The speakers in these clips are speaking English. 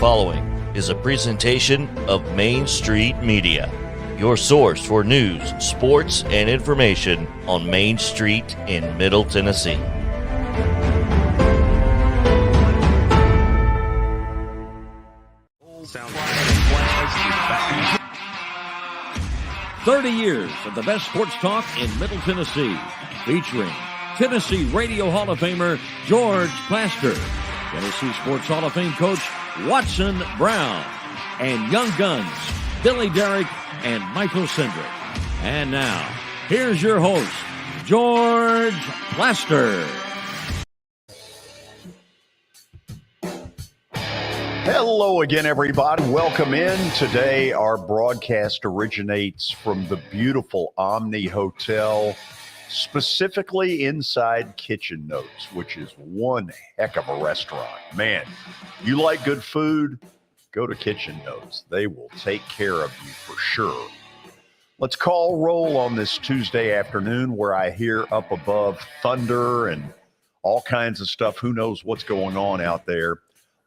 following is a presentation of Main Street Media, your source for news, sports, and information on Main Street in Middle Tennessee. Sounds 30 years of the best sports talk in Middle Tennessee, featuring Tennessee Radio Hall of Famer George Plaster, Tennessee Sports Hall of Fame coach Watson Brown, and Young Guns Billy Derrick and Michael Cindric. And now, here's your host, George Plaster. Hello again, everybody. Welcome in. Today, our broadcast originates from the beautiful Omni Hotel, specifically inside Kitchen Notes, which is one heck of a restaurant. Man, you like good food? Go to Kitchen Notes. They will take care of you for sure. Let's call roll on this Tuesday afternoon where I hear up above thunder and all kinds of stuff. Who knows what's going on out there?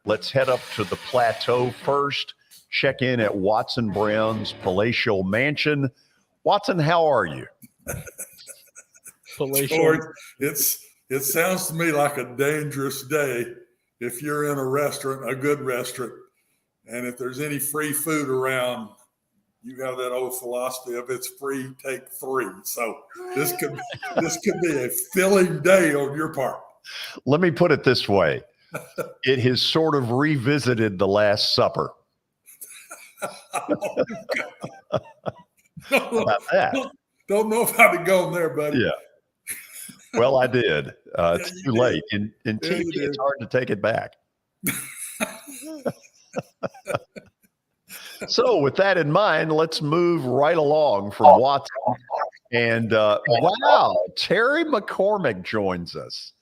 Let's head up to the plateau first. Check in at Watson Brown's palatial mansion. Watson, how are you? George, it sounds to me like a dangerous day if you're in a restaurant, a good restaurant, and if there's any free food around, you have that old philosophy of it's free, take three. So this could be a filling day on your part. Let me put it this way. It has sort of revisited the Last Supper. Oh, about that? Don't know if I'd be going there, buddy. Yeah. Well, I did. It's too late. In TV, did. it's hard to take it back. So with that in mind, let's move right along from Watson. And wow, Terry McCormick joins us.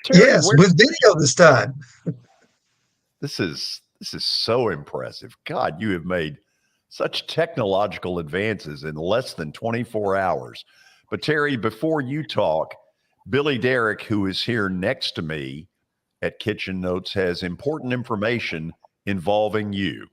Terry, yes, with video this time. This is so impressive. God, you have made such technological advances in less than 24 hours. But Terry, before you talk, Billy Derrick, who is here next to me at Kitchen Notes, has important information involving you.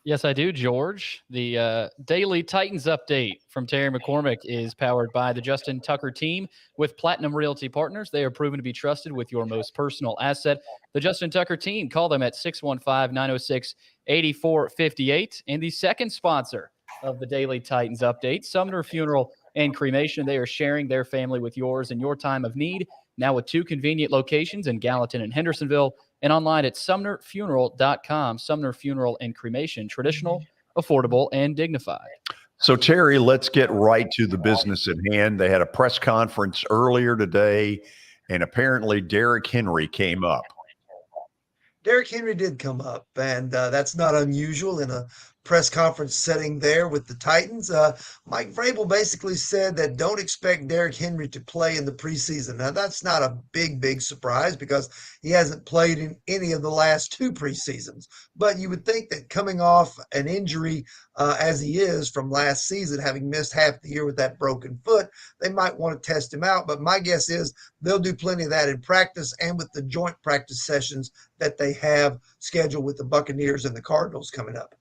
Yes, I do, George. The daily Titans update from Terry McCormick is powered by the Justin Tucker team with Platinum Realty Partners. They are proven to be trusted with your most personal asset. The Justin Tucker team, call them at 615-906-8458. And the second sponsor of the daily Titans update, Sumner Funeral and Cremation. They are sharing their family with yours in your time of need, now with two convenient locations in Gallatin and Hendersonville, and online at sumnerfuneral.com. Sumner Funeral and Cremation, traditional, affordable, and dignified. So, Terry, let's get right to the business at hand. They had a press conference earlier today, and apparently Derrick Henry came up. Derrick Henry did come up, and that's not unusual in a press conference setting there with the Titans. Mike Vrabel basically said that don't expect Derrick Henry to play in the preseason. Now, that's not a big surprise because he hasn't played in any of the last two preseasons. But you would think that coming off an injury as he is from last season, having missed half the year with that broken foot, they might want to test him out. But my guess is they'll do plenty of that in practice and with the joint practice sessions that they have scheduled with the Buccaneers and the Cardinals coming up.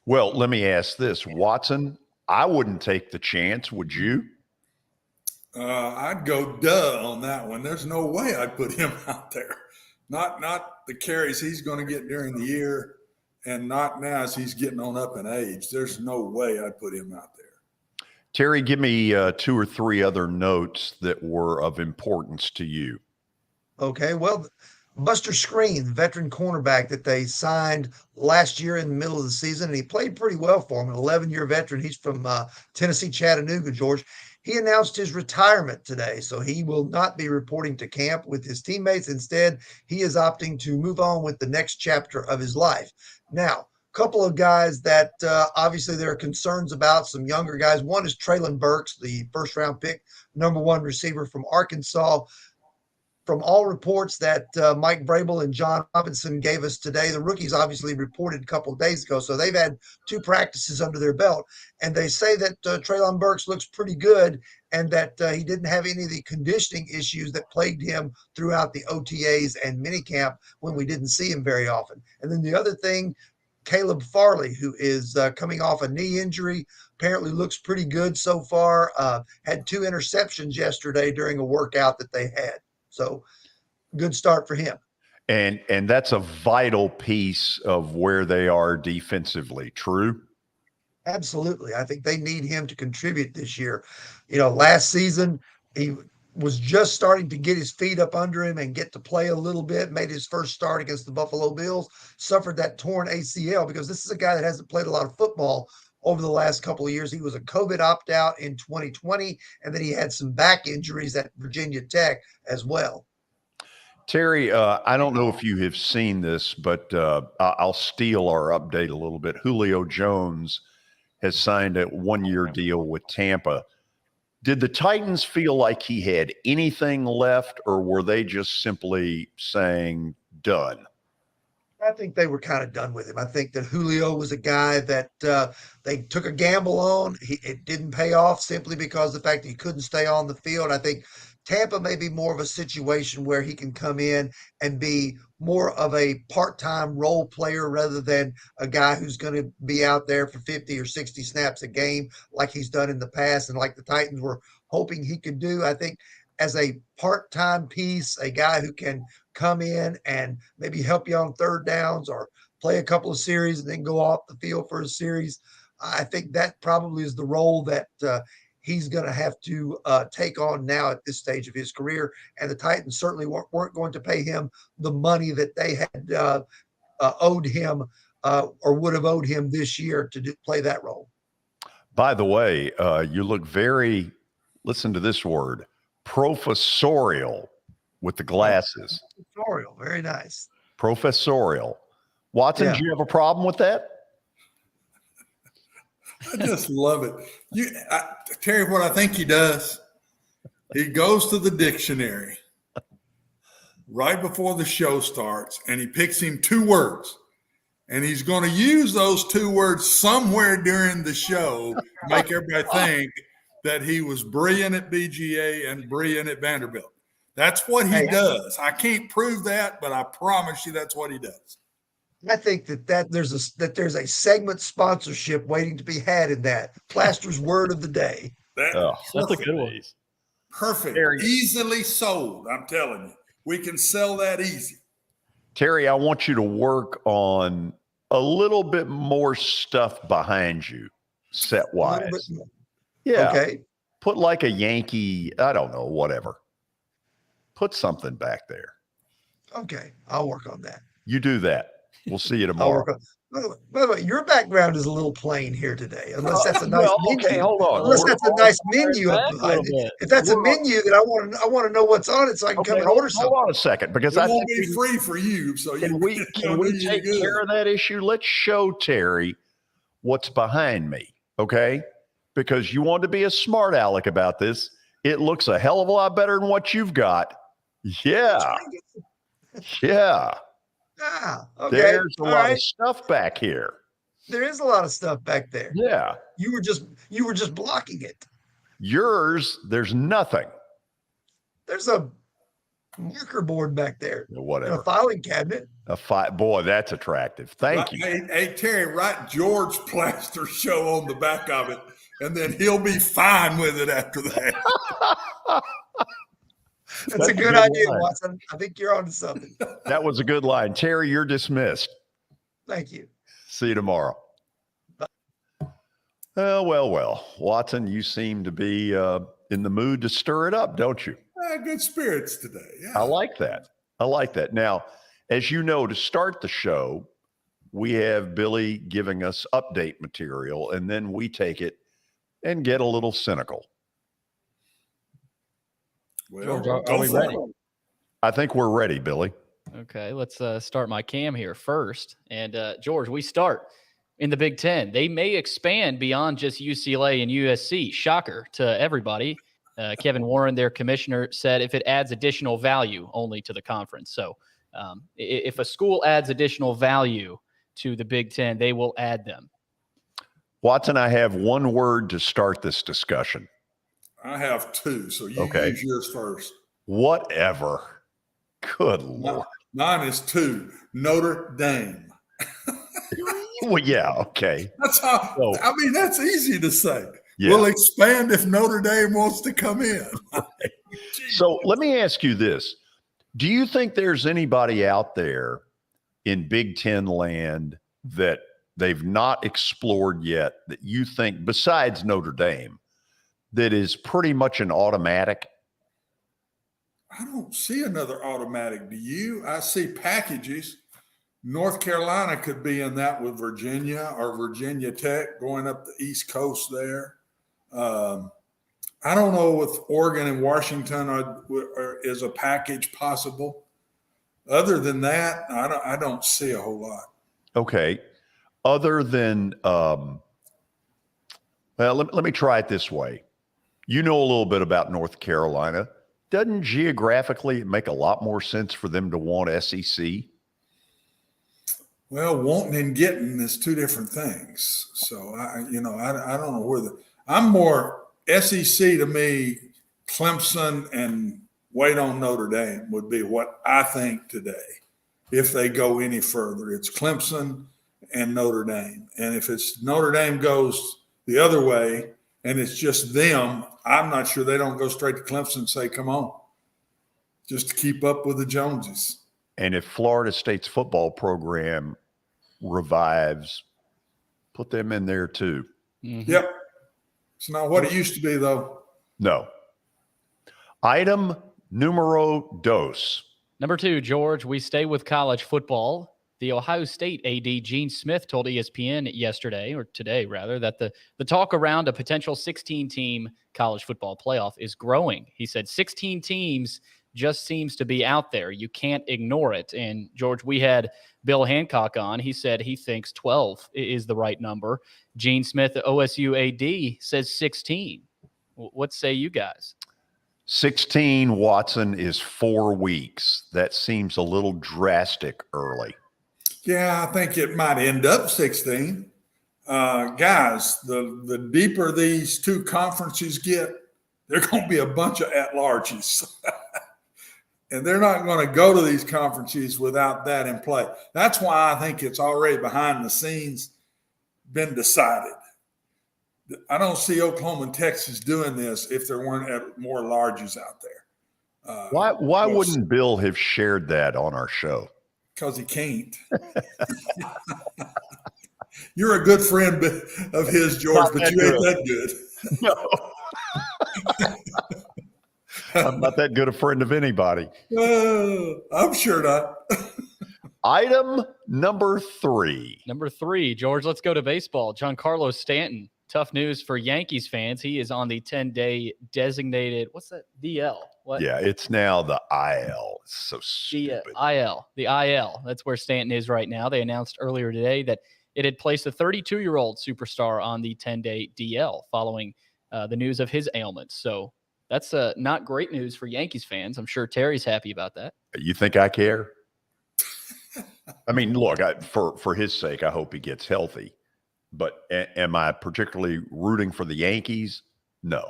Well, let me ask this, Watson, I wouldn't take the chance, would you? I'd go duh on that one. There's no way I'd put him out there. Not the carries he's going to get during the year, and not now as he's getting on up in age. There's no way I'd put him out there. Terry, give me two or three other notes that were of importance to you. Okay, well, Buster Screen, veteran cornerback that they signed last year in the middle of the season, and he played pretty well for him, an 11-year veteran. He's from Tennessee, Chattanooga, George. He announced his retirement today, so he will not be reporting to camp with his teammates. Instead, he is opting to move on with the next chapter of his life. Now, a couple of guys that obviously there are concerns about, some younger guys. One is Traelin Burks, the first-round pick, #1 receiver from Arkansas. from all reports that Mike Vrabel and John Robinson gave us today, the rookies obviously reported a couple of days ago, so they've had 2 practices under their belt, and they say that Traelin Burks looks pretty good and that he didn't have any of the conditioning issues that plagued him throughout the OTAs and minicamp when we didn't see him very often. And then the other thing, Caleb Farley, who is coming off a knee injury, apparently looks pretty good so far. Had 2 interceptions yesterday during a workout that they had. So good start for him. And that's a vital piece of where they are defensively. True? Absolutely. I think they need him to contribute this year. Last season, he was just starting to get his feet up under him and get to play a little bit, made his first start against the Buffalo Bills, suffered that torn ACL because this is a guy that hasn't played a lot of football over the last couple of years. He was a COVID opt-out in 2020, and then he had some back injuries at Virginia Tech as well. Terry, I don't know if you have seen this, but I'll steal our update a little bit. Julio Jones has signed a 1-year deal with Tampa. Did the Titans feel like he had anything left, or were they just simply saying done? I think they were kind of done with him. I think that Julio was a guy that they took a gamble on. It didn't pay off simply because of the fact that he couldn't stay on the field. I think Tampa may be more of a situation where he can come in and be more of a part-time role player rather than a guy who's going to be out there for 50 or 60 snaps a game like he's done in the past and like the Titans were hoping he could do. I think as a part-time piece, a guy who can come in and maybe help you on third downs or play a couple of series and then go off the field for a series, I think that probably is the role that he's going to have to take on now at this stage of his career. And the Titans certainly weren't going to pay him the money that they had owed him or would have owed him this year to play that role. By the way, you look very, listen to this word, professorial with the glasses. Professorial, very nice. Professorial. Watson, do you have a problem with that? I just love it. Terry, what I think he does, he goes to the dictionary right before the show starts, and he picks him 2 words. And he's going to use those 2 words somewhere during the show to make everybody think that he was brilliant at BGA and brilliant at Vanderbilt. That's what he does. I can't prove that, but I promise you that's what he does. I think that there's a segment sponsorship waiting to be had in that. Plaster's word of the day. That's a good one. Perfect. Easily sold. I'm telling you, we can sell that easy. Terry, I want you to work on a little bit more stuff behind you, set wise. Yeah. Okay. Put like a Yankee, I don't know, whatever. Put something back there. Okay. I'll work on that. You do that. We'll see you tomorrow. By the way, your background is a little plain here today, unless that's a nice menu. Okay, hold on. Unless that's a nice menu up behind it. If that's a menu, then I want to know what's on it so I can come and order something. Hold on a second, because it won't be free for you. So can we take care of that issue? Let's show Terry what's behind me, okay? Because you want to be a smart aleck about this. It looks a hell of a lot better than what you've got. Yeah. Yeah. Ah, okay. There's a lot of stuff back here. There is a lot of stuff back there. Yeah. You were just blocking it. Yours, there's nothing. There's a marker board back there. Whatever. And a filing cabinet. Boy, that's attractive. Thank you. Hey, Terry, write George Plaster show on the back of it, and then he'll be fine with it after that. That's a good idea, line. Watson. I think you're onto something. That was a good line. Terry, you're dismissed. Thank you. See you tomorrow. Bye. Well. Watson, you seem to be in the mood to stir it up, don't you? Good spirits today. Yeah. I like that. Now, as you know, to start the show, we have Billy giving us update material, and then we take it and get a little cynical. Well, George, are we ready? I think we're ready, Billy. Okay, let's start my cam here first. And George, we start in the Big Ten. They may expand beyond just UCLA and USC. Shocker to everybody. Kevin Warren, their commissioner, said if it adds additional value only to the conference. So if a school adds additional value to the Big Ten, they will add them. Watson, I have one word to start this discussion. I have two, so you use yours first. Whatever. Good Lord. Mine is two. Notre Dame. Well, yeah, okay. That's how. So, I mean, that's easy to say. Yeah. We'll expand if Notre Dame wants to come in. So let me ask you this. Do you think there's anybody out there in Big Ten land that they've not explored yet that you think, besides Notre Dame, that is pretty much an automatic? I don't see another automatic. Do you? I see packages. North Carolina could be in that with Virginia or Virginia Tech going up the East Coast there. I don't know with Oregon and Washington is a package possible. Other than that, I don't see a whole lot. Okay. Other than, well, let me try it this way. You know a little bit about North Carolina. Doesn't geographically make a lot more sense for them to want SEC? Well, wanting and getting is two different things. So I don't know where I'm more SEC to me. Clemson and wait on Notre Dame would be what I think today. If they go any further, it's Clemson and Notre Dame. And if it's Notre Dame goes the other way and it's just them, I'm not sure they don't go straight to Clemson and say, come on, just to keep up with the Joneses. And if Florida State's football program revives, put them in there too. Mm-hmm. Yep. It's not what it used to be, though. No. Item numero dos. Number 2, George, we stay with college football. The Ohio State AD, Gene Smith, told ESPN yesterday, or today rather, that the talk around a potential 16-team college football playoff is growing. He said 16 teams just seems to be out there. You can't ignore it. And, George, we had Bill Hancock on. He said he thinks 12 is the right number. Gene Smith, the OSU AD, says 16. What say you guys? 16, Watson, is 4 weeks. That seems a little drastic early. Yeah, I think it might end up 16. Guys, the deeper these two conferences get, they're going to be a bunch of at-larges. And they're not going to go to these conferences without that in play. That's why I think it's already behind the scenes been decided. I don't see Oklahoma and Texas doing this if there weren't more larges out there. Why wouldn't Bill have shared that on our show? Because he can't. You're a good friend of his, George, but you ain't that good. No. I'm not that good a friend of anybody. I'm sure not. Item number 3. Number 3, George, let's go to baseball. Giancarlo Stanton. Tough news for Yankees fans. He is on the 10-day designated, what's that? DL. What? Yeah, it's now the IL. It's so stupid. The IL. That's where Stanton is right now. They announced earlier today that it had placed a 32-year-old superstar on the 10-day DL following the news of his ailments. So that's not great news for Yankees fans. I'm sure Terry's happy about that. You think I care? I mean, look, for his sake, I hope he gets healthy. But am I particularly rooting for the Yankees? No.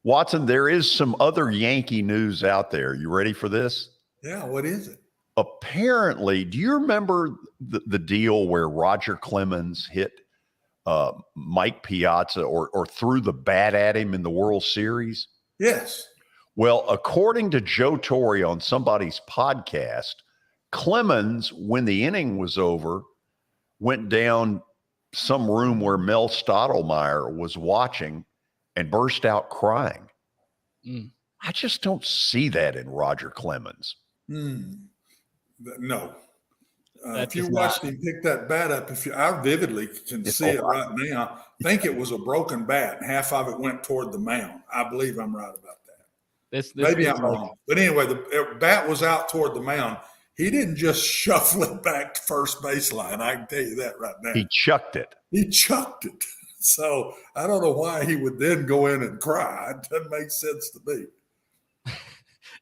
Watson, there is some other Yankee news out there. You ready for this? Yeah, what is it? Apparently, do you remember the deal where Roger Clemens hit Mike Piazza or threw the bat at him in the World Series? Yes. Well, according to Joe Torre on somebody's podcast, Clemens, when the inning was over, went down some room where Mel Stottlemyre was watching and burst out crying. I just don't see that in Roger Clemens. No. If you watched him pick that bat up, I vividly can see it right now. I think it was a broken bat. Half of it went toward the mound. I believe I'm right about that. Maybe I'm wrong. But anyway, the bat was out toward the mound. He didn't just shuffle it back to first baseline. I can tell you that right now. He chucked it. He chucked it. So I don't know why he would then go in and cry. It doesn't make sense to me.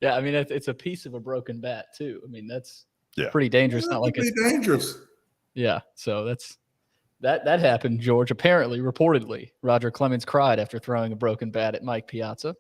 Yeah, I mean, it's a piece of a broken bat too. I mean, that's Yeah. pretty dangerous. Not like it's dangerous. Yeah, so that happened, George. Apparently, reportedly, Roger Clemens cried after throwing a broken bat at Mike Piazza.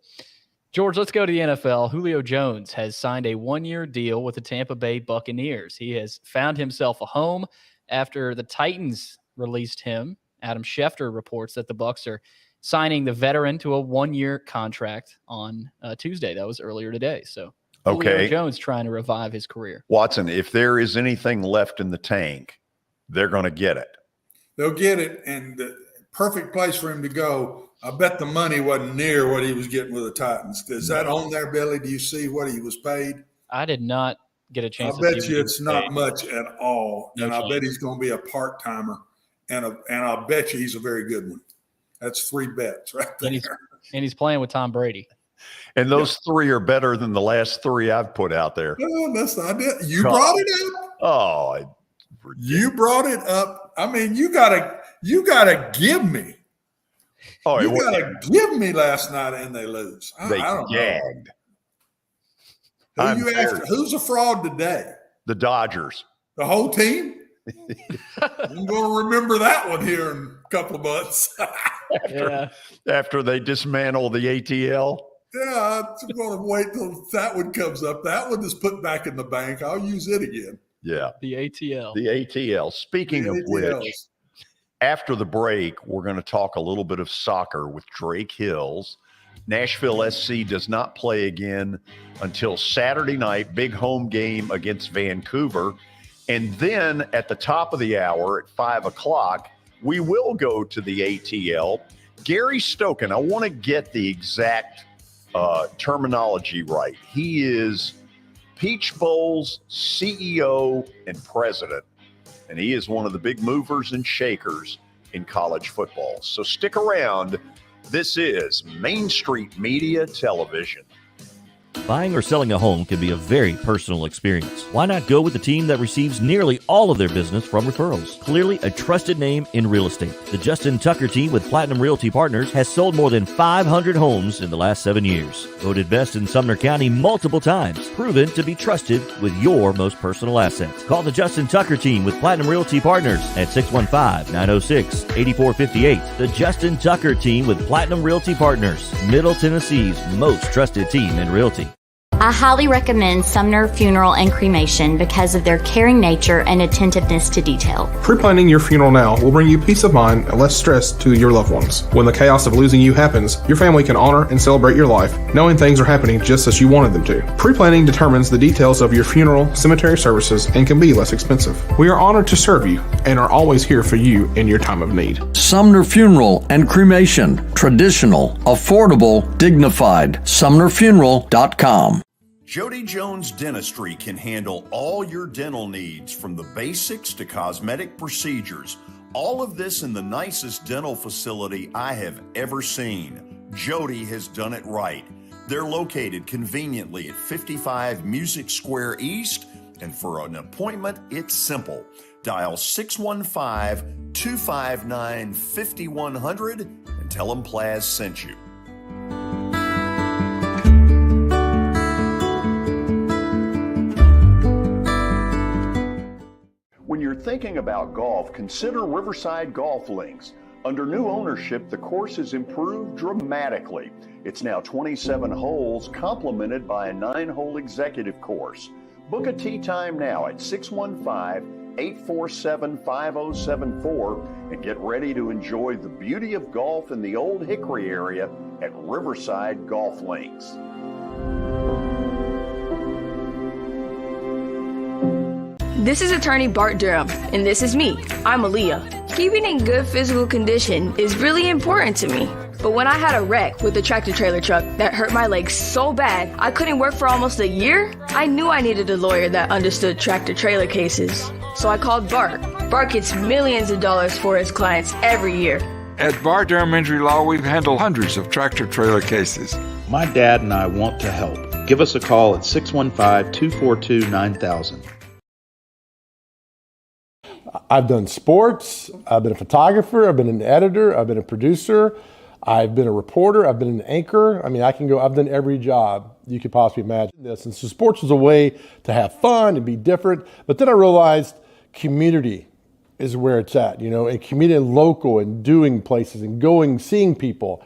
George, let's go to the NFL. Julio Jones has signed a 1-year deal with the Tampa Bay Buccaneers. He has found himself a home after the Titans released him. Adam Schefter reports that the Bucs are signing the veteran to a 1-year contract on Tuesday. That was earlier today. So Julio Jones trying to revive his career. Watson, if there is anything left in the tank, they're going to get it. They'll get it, and the perfect place for him to go. I bet the money wasn't near what he was getting with the Titans. Is that on there, Billy? Do you see what he was paid? I did not get a chance. I bet you it's not much at all, and chance. I bet he's going to be a part-timer, and I bet you he's a very good one. That's 3 bets right there. And he's playing with Tom Brady. And those 3 are better than the last 3 I've put out there. No, that's not it. You brought it up. Oh, you brought it up. I mean, you gotta give me. Oh, you gotta give me last night, and they lose. They I don't gagged. know. Who's a fraud today? The Dodgers. The whole team. I'm going to remember that one here in a couple of months. After they dismantle the ATL. Yeah, I'm going to wait till that one comes up. That one is put back in the bank. I'll use it again. Yeah. The ATL. The ATL. Speaking of which, after the break, we're going to talk a little bit of soccer with Drake Hills. Nashville SC does not play again until Saturday night, big home game against Vancouver. And then at the top of the hour at 5 o'clock, we will go to the ATL. Gary Stokan, I want to get the exact terminology right. He is Peach Bowl's CEO and president, and he is one of the big movers and shakers in college football. So stick around. This is Main Street Media Television. Buying or selling a home can be a very personal experience. Why not go with the team that receives nearly all of their business from referrals? Clearly a trusted name in real estate. The Justin Tucker team with Platinum Realty Partners has sold more than 500 homes in the last 7 years. Voted best in Sumner County multiple times. Proven to be trusted with your most personal assets. Call the Justin Tucker team with Platinum Realty Partners at 615-906-8458. The Justin Tucker team with Platinum Realty Partners, Middle Tennessee's most trusted team in realty. I highly recommend Sumner Funeral and Cremation because of their caring nature and attentiveness to detail. Pre-planning your funeral now will bring you peace of mind and less stress to your loved ones. When the chaos of losing you happens, your family can honor and celebrate your life, knowing things are happening just as you wanted them to. Pre-planning determines the details of your funeral, cemetery services, and can be less expensive. We are honored to serve you and are always here for you in your time of need. Sumner Funeral and Cremation. Traditional, affordable, dignified. SumnerFuneral.com. Jody Jones Dentistry can handle all your dental needs, from the basics to cosmetic procedures. All of this in the nicest dental facility I have ever seen. Jody has done it right. They're located conveniently at 55 Music Square East, and for an appointment, it's simple. Dial 615-259-5100 and tell them Plaz sent you. When you're thinking about golf, consider Riverside Golf Links. Under new ownership, the course has improved dramatically. It's now 27 holes, complemented by a 9-hole executive course. Book a tee time now at 615-847-5074 and get ready to enjoy the beauty of golf in the Old Hickory area at Riverside Golf Links. This is attorney Bart Durham, and this is me. I'm Aaliyah. Keeping in good physical condition is really important to me. But when I had a wreck with a tractor-trailer truck that hurt my legs so bad I couldn't work for almost a year, I knew I needed a lawyer that understood tractor-trailer cases. So I called Bart. Bart gets millions of dollars for his clients every year. At Bart Durham Injury Law, we've handled hundreds of tractor-trailer cases. My dad and I want to help. Give us a call at 615-242-9000. I've done sports. I've been a photographer. I've been an editor. I've been a producer. I've been a reporter. I've been an anchor. I mean, I've done every job you could possibly imagine this. And so sports was a way to have fun and be different. But then I realized community is where it's at, and community and local and doing places and going, seeing people.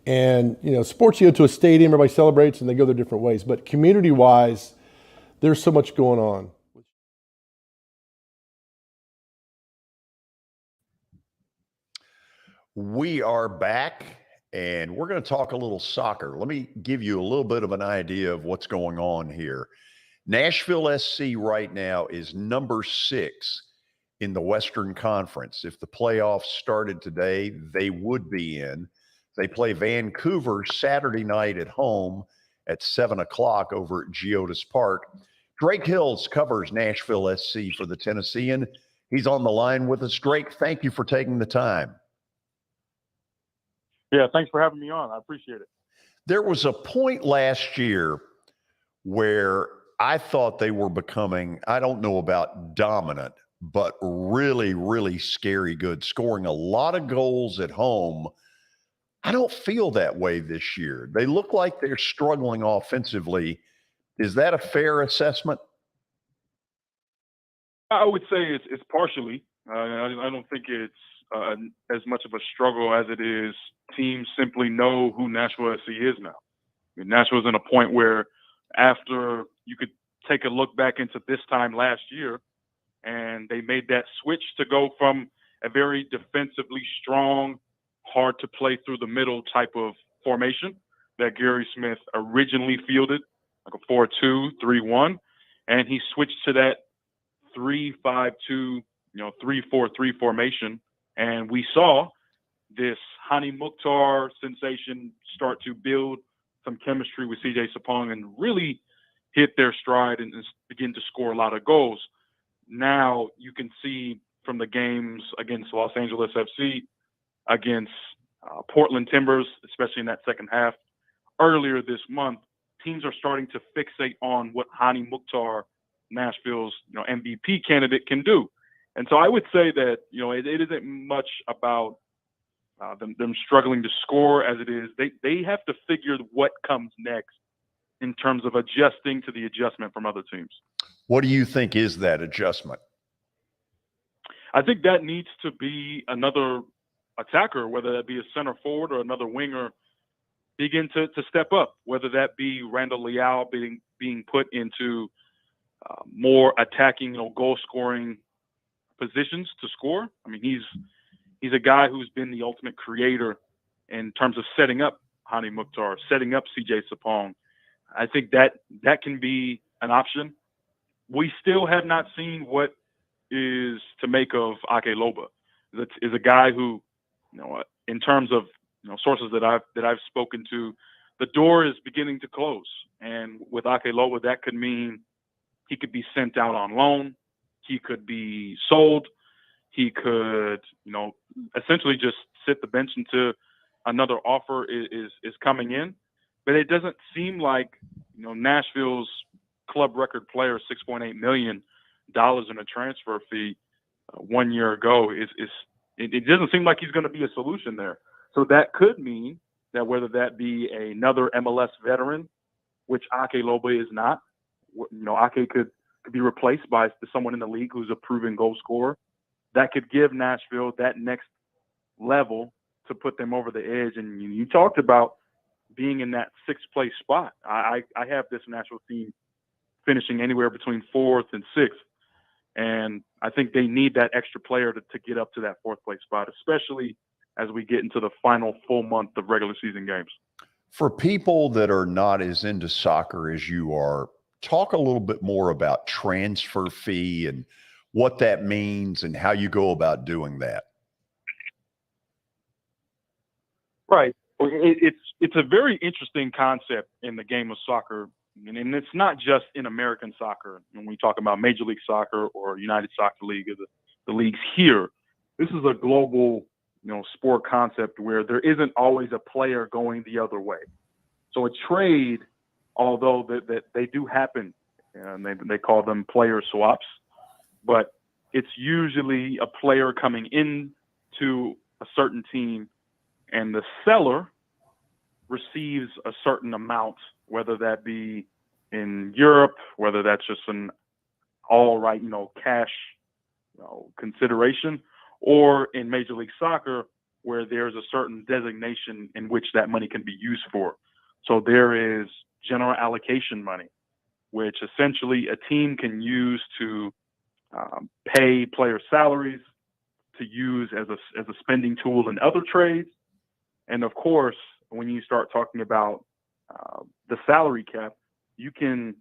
And, sports, you go to a stadium, everybody celebrates and they go their different ways. But community-wise, there's so much going on. We are back, and we're going to talk a little soccer. Let me give you a little bit of an idea of what's going on here. Nashville SC right now is number 6 in the Western Conference. If the playoffs started today, they would be in. They play Vancouver Saturday night at home at 7 o'clock over at Geodis Park. Drake Hills covers Nashville SC for the Tennessean. He's on the line with us. Drake, thank you for taking the time. Yeah, thanks for having me on. I appreciate it. There was a point last year where I thought they were becoming, I don't know about dominant, but really, really scary good, scoring a lot of goals at home. I don't feel that way this year. They look like they're struggling offensively. Is that a fair assessment? I would say it's partially. I don't think it's as much of a struggle as it is teams simply know who Nashville SC is now. I mean, Nashville's in a point where after you could take a look back into this time last year, and they made that switch to go from a very defensively strong, hard to play through the middle type of formation that Gary Smith originally fielded, like a 4-2-3-1, and he switched to that 3-5-2, 3-4-3 formation. And we saw this Hani Mukhtar sensation start to build some chemistry with CJ Sapong and really hit their stride and begin to score a lot of goals. Now you can see from the games against Los Angeles FC, against Portland Timbers, especially in that second half, earlier this month, teams are starting to fixate on what Hani Mukhtar, Nashville's MVP candidate, can do. And so I would say that, it isn't much about them struggling to score as it is. They have to figure what comes next in terms of adjusting to the adjustment from other teams. What do you think is that adjustment? I think that needs to be another attacker, whether that be a center forward or another winger, begin to step up, whether that be Randall Leal being put into more attacking, goal-scoring positions to score. I mean, he's a guy who's been the ultimate creator in terms of setting up Hani Mukhtar, setting up CJ Sapong. I think that can be an option. We still have not seen what is to make of Ake Loba. Is a guy who, in terms of sources that I've spoken to, the door is beginning to close. And with Ake Loba, that could mean he could be sent out on loan. He could be sold. He could, essentially just sit the bench until another offer is coming in. But it doesn't seem like, Nashville's club record player, $6.8 million in a transfer fee 1 year ago it doesn't seem like he's going to be a solution there. So that could mean that whether that be another MLS veteran, which Ake Loba is not, Ake could be replaced by someone in the league who's a proven goal scorer. That could give Nashville that next level to put them over the edge. And you talked about being in that sixth place spot. I have this Nashville team finishing anywhere between 4th and 6th. And I think they need that extra player to get up to that 4th place spot, especially as we get into the final full month of regular season games. For people that are not as into soccer as you are, talk a little bit more about transfer fee and what that means and how you go about doing that. Right. It's a very interesting concept in the game of soccer. And it's not just in American soccer. When we talk about Major League Soccer or United Soccer League or the leagues here, this is a global, sport concept where there isn't always a player going the other way. So a trade, although that they do happen, and they call them player swaps, but it's usually a player coming into a certain team, and the seller receives a certain amount, whether that be in Europe, whether that's just an all right, cash, consideration, or in Major League Soccer, where there's a certain designation in which that money can be used for. So there is general allocation money, which essentially a team can use to pay player salaries, to use as a spending tool in other trades. And of course, when you start talking about the salary cap, you can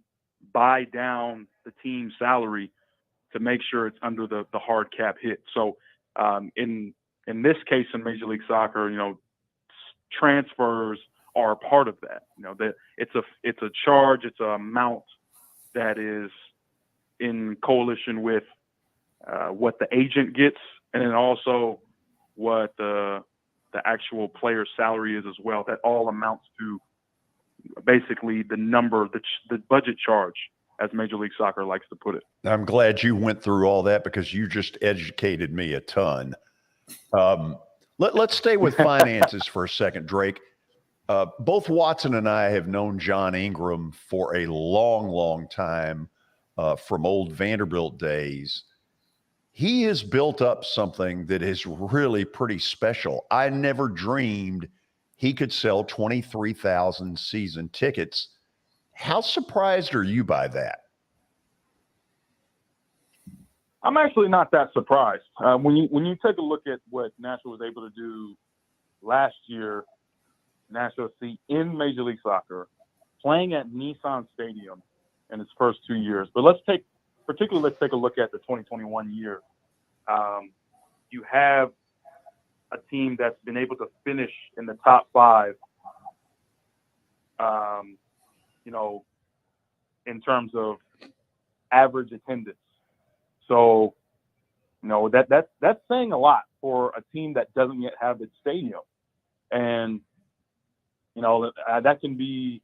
buy down the team's salary to make sure it's under the hard cap hit. So in this case in Major League Soccer, transfers are a part of that. It's a charge, it's an amount that is in coalition with what the agent gets, and then also what the actual player's salary is as well. That all amounts to basically the number, the budget charge, as Major League Soccer likes to put it. I'm glad you went through all that because you just educated me a ton. Let's stay with finances for a second, Drake. Both Watson and I have known John Ingram for a long, long time from old Vanderbilt days. He has built up something that is really pretty special. I never dreamed he could sell 23,000 season tickets. How surprised are you by that? I'm actually not that surprised. When you take a look at what Nashville was able to do last year, Nashville see in Major League Soccer, playing at Nissan Stadium in its first 2 years. But let's take a look at the 2021 year. You have a team that's been able to finish in the top 5, in terms of average attendance. So, that's saying a lot for a team that doesn't yet have its stadium. And, that can be,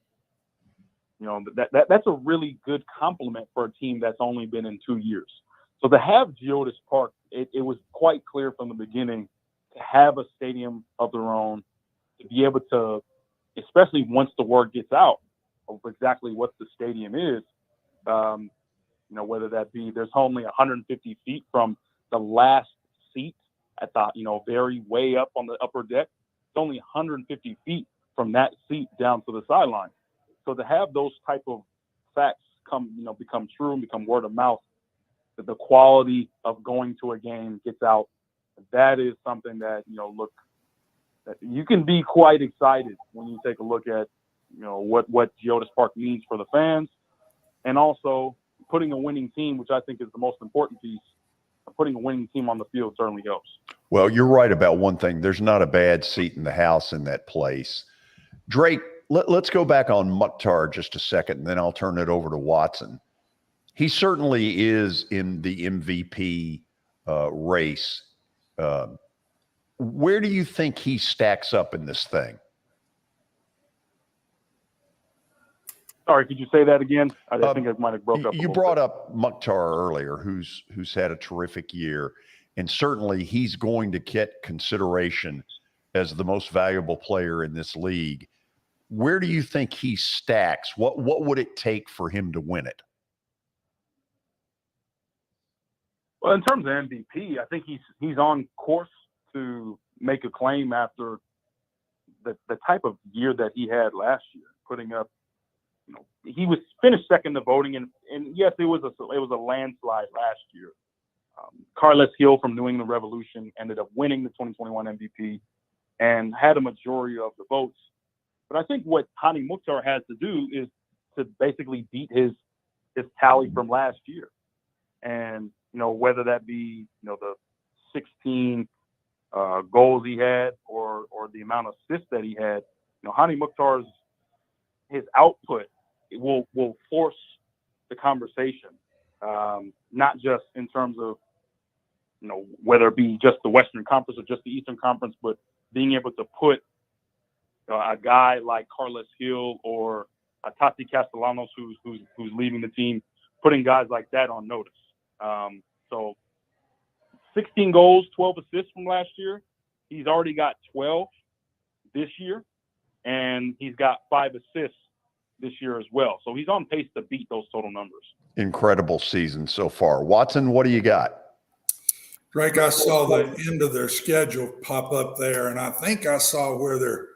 that's a really good compliment for a team that's only been in 2 years. So to have Geodis Park, it was quite clear from the beginning to have a stadium of their own, to be able to, especially once the word gets out of exactly what the stadium is, whether that be, there's only 150 feet from the last seat at the, very way up on the upper deck. It's only 150 feet from that seat down to the sideline. So to have those type of facts become true and become word of mouth, that the quality of going to a game gets out, that is something that, that you can be quite excited when you take a look at, what Geodis Park means for the fans, and also putting a winning team, which I think is the most important piece. Putting a winning team on the field certainly helps. Well, you're right about one thing. There's not a bad seat in the house in that place. Drake, let's go back on Mukhtar just a second, and then I'll turn it over to Watson. He certainly is in the MVP race. Where do you think he stacks up in this thing? Sorry, could you say that again? I think I might have broke up. You brought up Mukhtar earlier, who's had a terrific year, and certainly he's going to get consideration as the most valuable player in this league. Where do you think he stacks? What would it take for him to win it? Well, in terms of MVP, I think he's on course to make a claim after the type of year that he had last year, putting up. He was finished second to voting, and yes, it was a landslide last year. Carlos Hill from New England Revolution ended up winning the 2021 MVP and had a majority of the votes. But I think what Hani Mukhtar has to do is to basically beat his tally from last year, and whether that be the 16 goals he had or the amount of assists that he had. Hani Mukhtar's his output will force the conversation, not just in terms of whether it be just the Western Conference or just the Eastern Conference, but being able to put a guy like Carlos Hill or Tati Castellanos, who's leaving the team, putting guys like that on notice. So 16 goals, 12 assists from last year. He's already got 12 this year, and he's got 5 assists this year as well. So he's on pace to beat those total numbers. Incredible season so far. Watson, what do you got? Drake, I saw the end of their schedule pop up there, and I think I saw where they're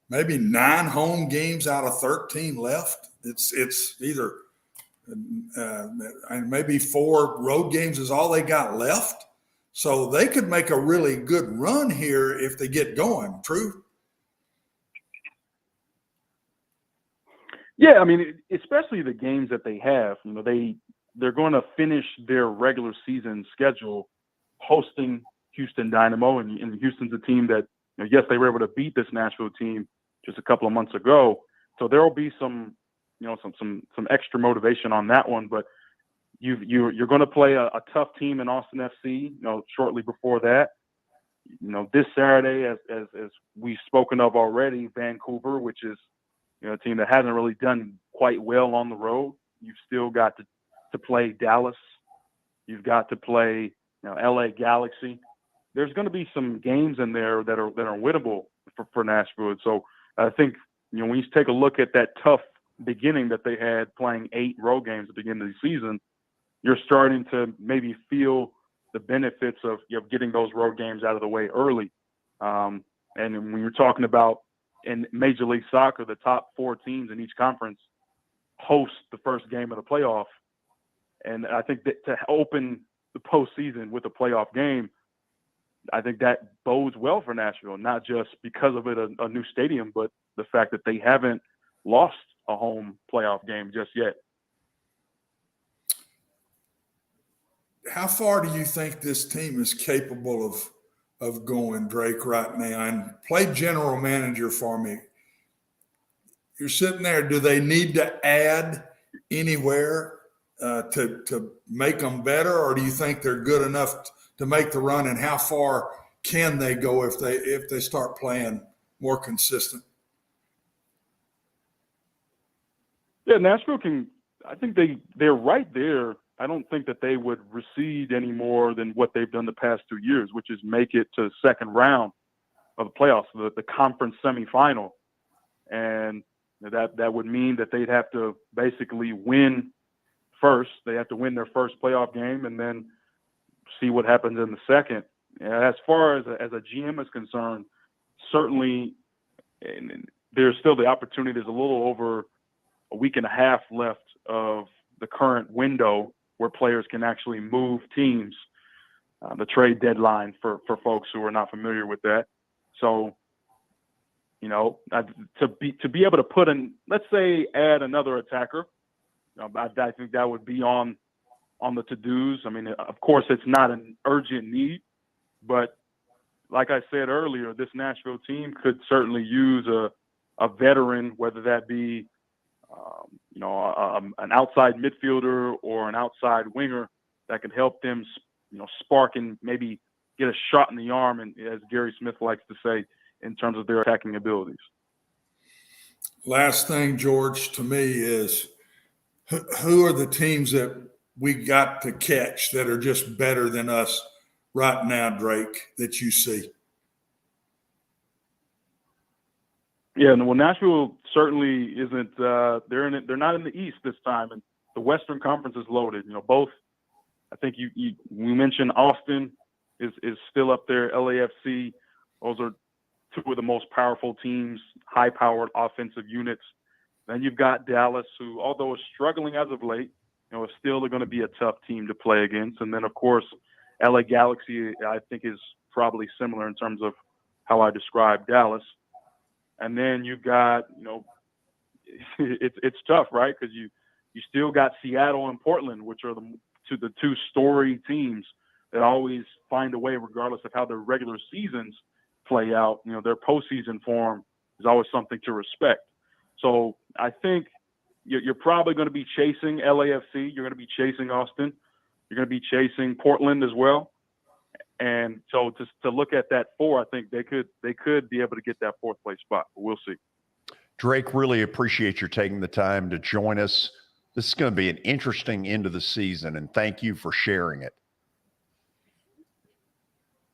maybe 9 home games out of 13 left. It's either and maybe 4 road games is all they got left. So they could make a really good run here if they get going. True? Yeah, I mean, especially the games that they have. You know, they're going to finish their regular season schedule hosting Houston Dynamo, and Houston's a team that, you know, yes, they were able to beat this Nashville team just a couple of months ago. So there will be some extra motivation on that one. But you're going to play a tough team in Austin FC, you know, shortly before that. You know, this Saturday, as we've spoken of already, Vancouver, which is, you know, a team that hasn't really done quite well on the road. You've still got to play Dallas. You've got to play, you know, LA Galaxy. There's going to be some games in there that are winnable for Nashville. So I think, you know, when you take a look at that tough beginning that they had playing 8 road games at the beginning of the season, you're starting to maybe feel the benefits of, you know, getting those road games out of the way early. And when you're talking about in Major League Soccer, the top 4 teams in each conference host the first game of the playoff. And I think that to open the postseason with a playoff game, I think that bodes well for Nashville, not just because of it, a new stadium, but the fact that they haven't lost a home playoff game just yet. How far do you think this team is capable of going, Drake, right now? And play general manager for me. You're sitting there. Do they need to add anywhere to make them better, or do you think they're good enough to make the run? And how far can they go if they start playing more consistent? Yeah, Nashville can. I think they're right there. I don't think that they would recede any more than what they've done the past 2 years, which is make it to the second round of the playoffs, the conference semifinal. And that would mean that they'd have to basically win first. They have to win their first playoff game and then see what happens in the second. And as far as a GM is concerned, certainly there's still the opportunity. There's a little over a week and a half left of the current window where players can actually move teams, the trade deadline for folks who are not familiar with that. So, you know, to be able to put in, let's say, add another attacker, you know, I think that would be on the to-dos. I mean, of course, it's not an urgent need, but like I said earlier, this Nashville team could certainly use a veteran, whether that be you know, an outside midfielder or an outside winger that can help them, you know, spark and maybe get a shot in the arm, and as Gary Smith likes to say, in terms of their attacking abilities. Last thing, George, to me is who are the teams that we got to catch that are just better than us right now, Drake, that you see? Yeah, well, Nashville certainly isn't. They're not in the East this time, and the Western Conference is loaded. You know, both. I think we mentioned Austin is still up there. LAFC. Those are 2 of the most powerful teams, high-powered offensive units. Then you've got Dallas, who, although is struggling as of late, you know, is still going to be a tough team to play against. And then, of course, LA Galaxy, I think, is probably similar in terms of how I describe Dallas. And then you've got, you know, it's tough, right? Because you still got Seattle and Portland, which are the 2 story teams that always find a way, regardless of how their regular seasons play out. You know, their postseason form is always something to respect. So I think you're probably going to be chasing LAFC. You're going to be chasing Austin. You're going to be chasing Portland as well. And so to look at that 4, I think they could be able to get that 4th place spot. But we'll see. Drake, really appreciate your taking the time to join us. This is going to be an interesting end of the season, and thank you for sharing it.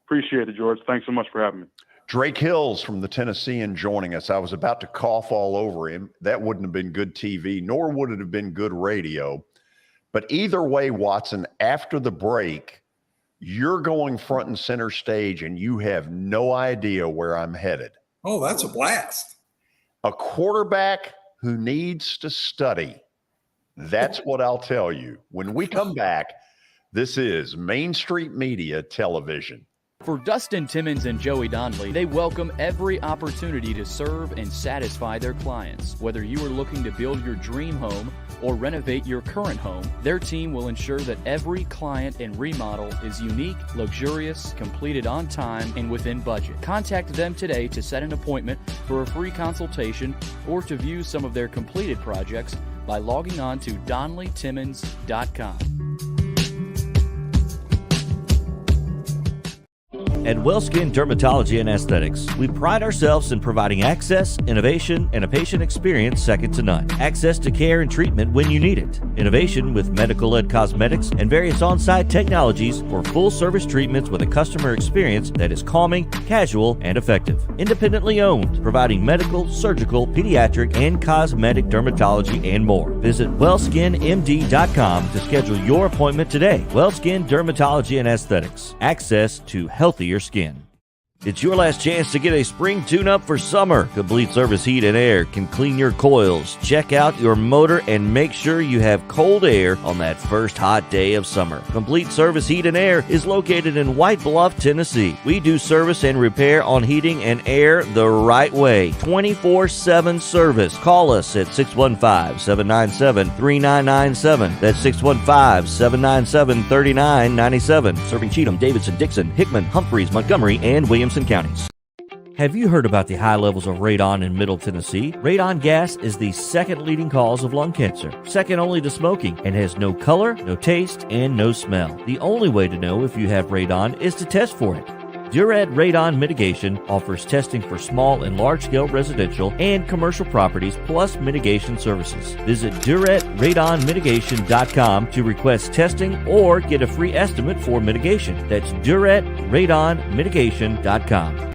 Appreciate it, George. Thanks so much for having me. Drake Hills from the Tennessean joining us. I was about to cough all over him. That wouldn't have been good TV, nor would it have been good radio. But either way, Watson, after the break, you're going front and center stage, and you have no idea where I'm headed. Oh, that's a blast. A quarterback who needs to study. That's what I'll tell you. When we come back, this is Main Street Media Television. For Dustin Timmons and Joey Donnelly, they welcome every opportunity to serve and satisfy their clients. Whether you are looking to build your dream home or renovate your current home, their team will ensure that every client and remodel is unique, luxurious, completed on time, and within budget. Contact them today to set an appointment for a free consultation or to view some of their completed projects by logging on to DonnellyTimmons.com. At WellSkin Dermatology and Aesthetics, we pride ourselves in providing access, innovation, and a patient experience second to none. Access to care and treatment when you need it. Innovation with medical-led cosmetics and various on-site technologies for full-service treatments with a customer experience that is calming, casual, and effective. Independently owned, providing medical, surgical, pediatric, and cosmetic dermatology and more. Visit WellSkinMD.com to schedule your appointment today. WellSkin Dermatology and Aesthetics. Access to healthier skin. It's your last chance to get a spring tune-up for summer. Complete Service Heat and Air can clean your coils, check out your motor, and make sure you have cold air on that first hot day of summer. Complete Service Heat and Air is located in White Bluff, Tennessee. We do service and repair on heating and air the right way. 24/7 service. Call us at 615-797-3997. That's 615-797-3997. Serving Cheatham, Davidson, Dixon, Hickman, Humphreys, Montgomery, and Williamson counties. Have you heard about the high levels of radon in Middle Tennessee? Radon gas is the second leading cause of lung cancer, second only to smoking, and has no color, no taste, and no smell. The only way to know if you have radon is to test for it. Duret Radon Mitigation offers testing for small and large-scale residential and commercial properties, plus mitigation services. Visit DuretRadonMitigation.com to request testing or get a free estimate for mitigation. That's DuretRadonMitigation.com.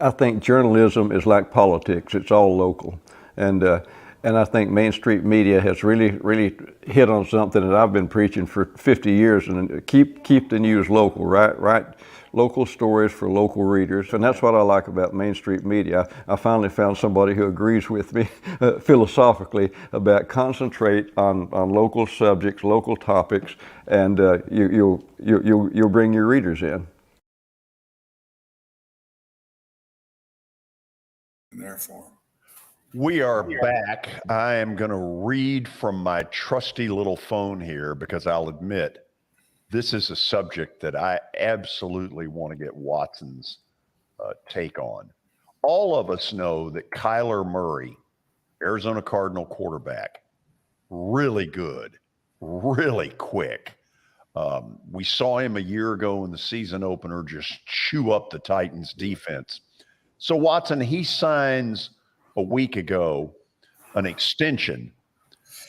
I think journalism is like politics. It's all local, and I think Main Street Media has really hit on something that I've been preaching for 50 years. And keep the news local, right? Local stories for local readers, and that's what I like about Main Street Media. I finally found somebody who agrees with me philosophically about concentrate on local subjects, local topics, and you'll bring your readers in. Therefore, we are back. I am going to read from my trusty little phone here because I'll admit this is a subject that I absolutely want to get Watson's take on. All of us know that Kyler Murray, Arizona Cardinal quarterback, really good, really quick. We saw him a year ago in the season opener just chew up the Titans defense. So Watson, he signs a week ago an extension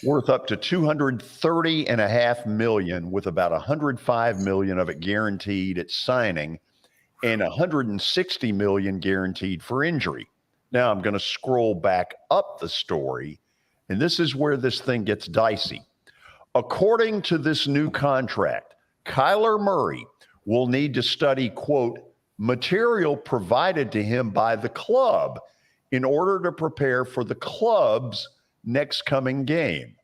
worth up to $230.5 million, with about $105 million of it guaranteed at signing and $160 million guaranteed for injury. Now I'm going to scroll back up the story, and this is where this thing gets dicey. According to this new contract, Kyler Murray will need to study, quote, material provided to him by the club in order to prepare for the club's next coming game.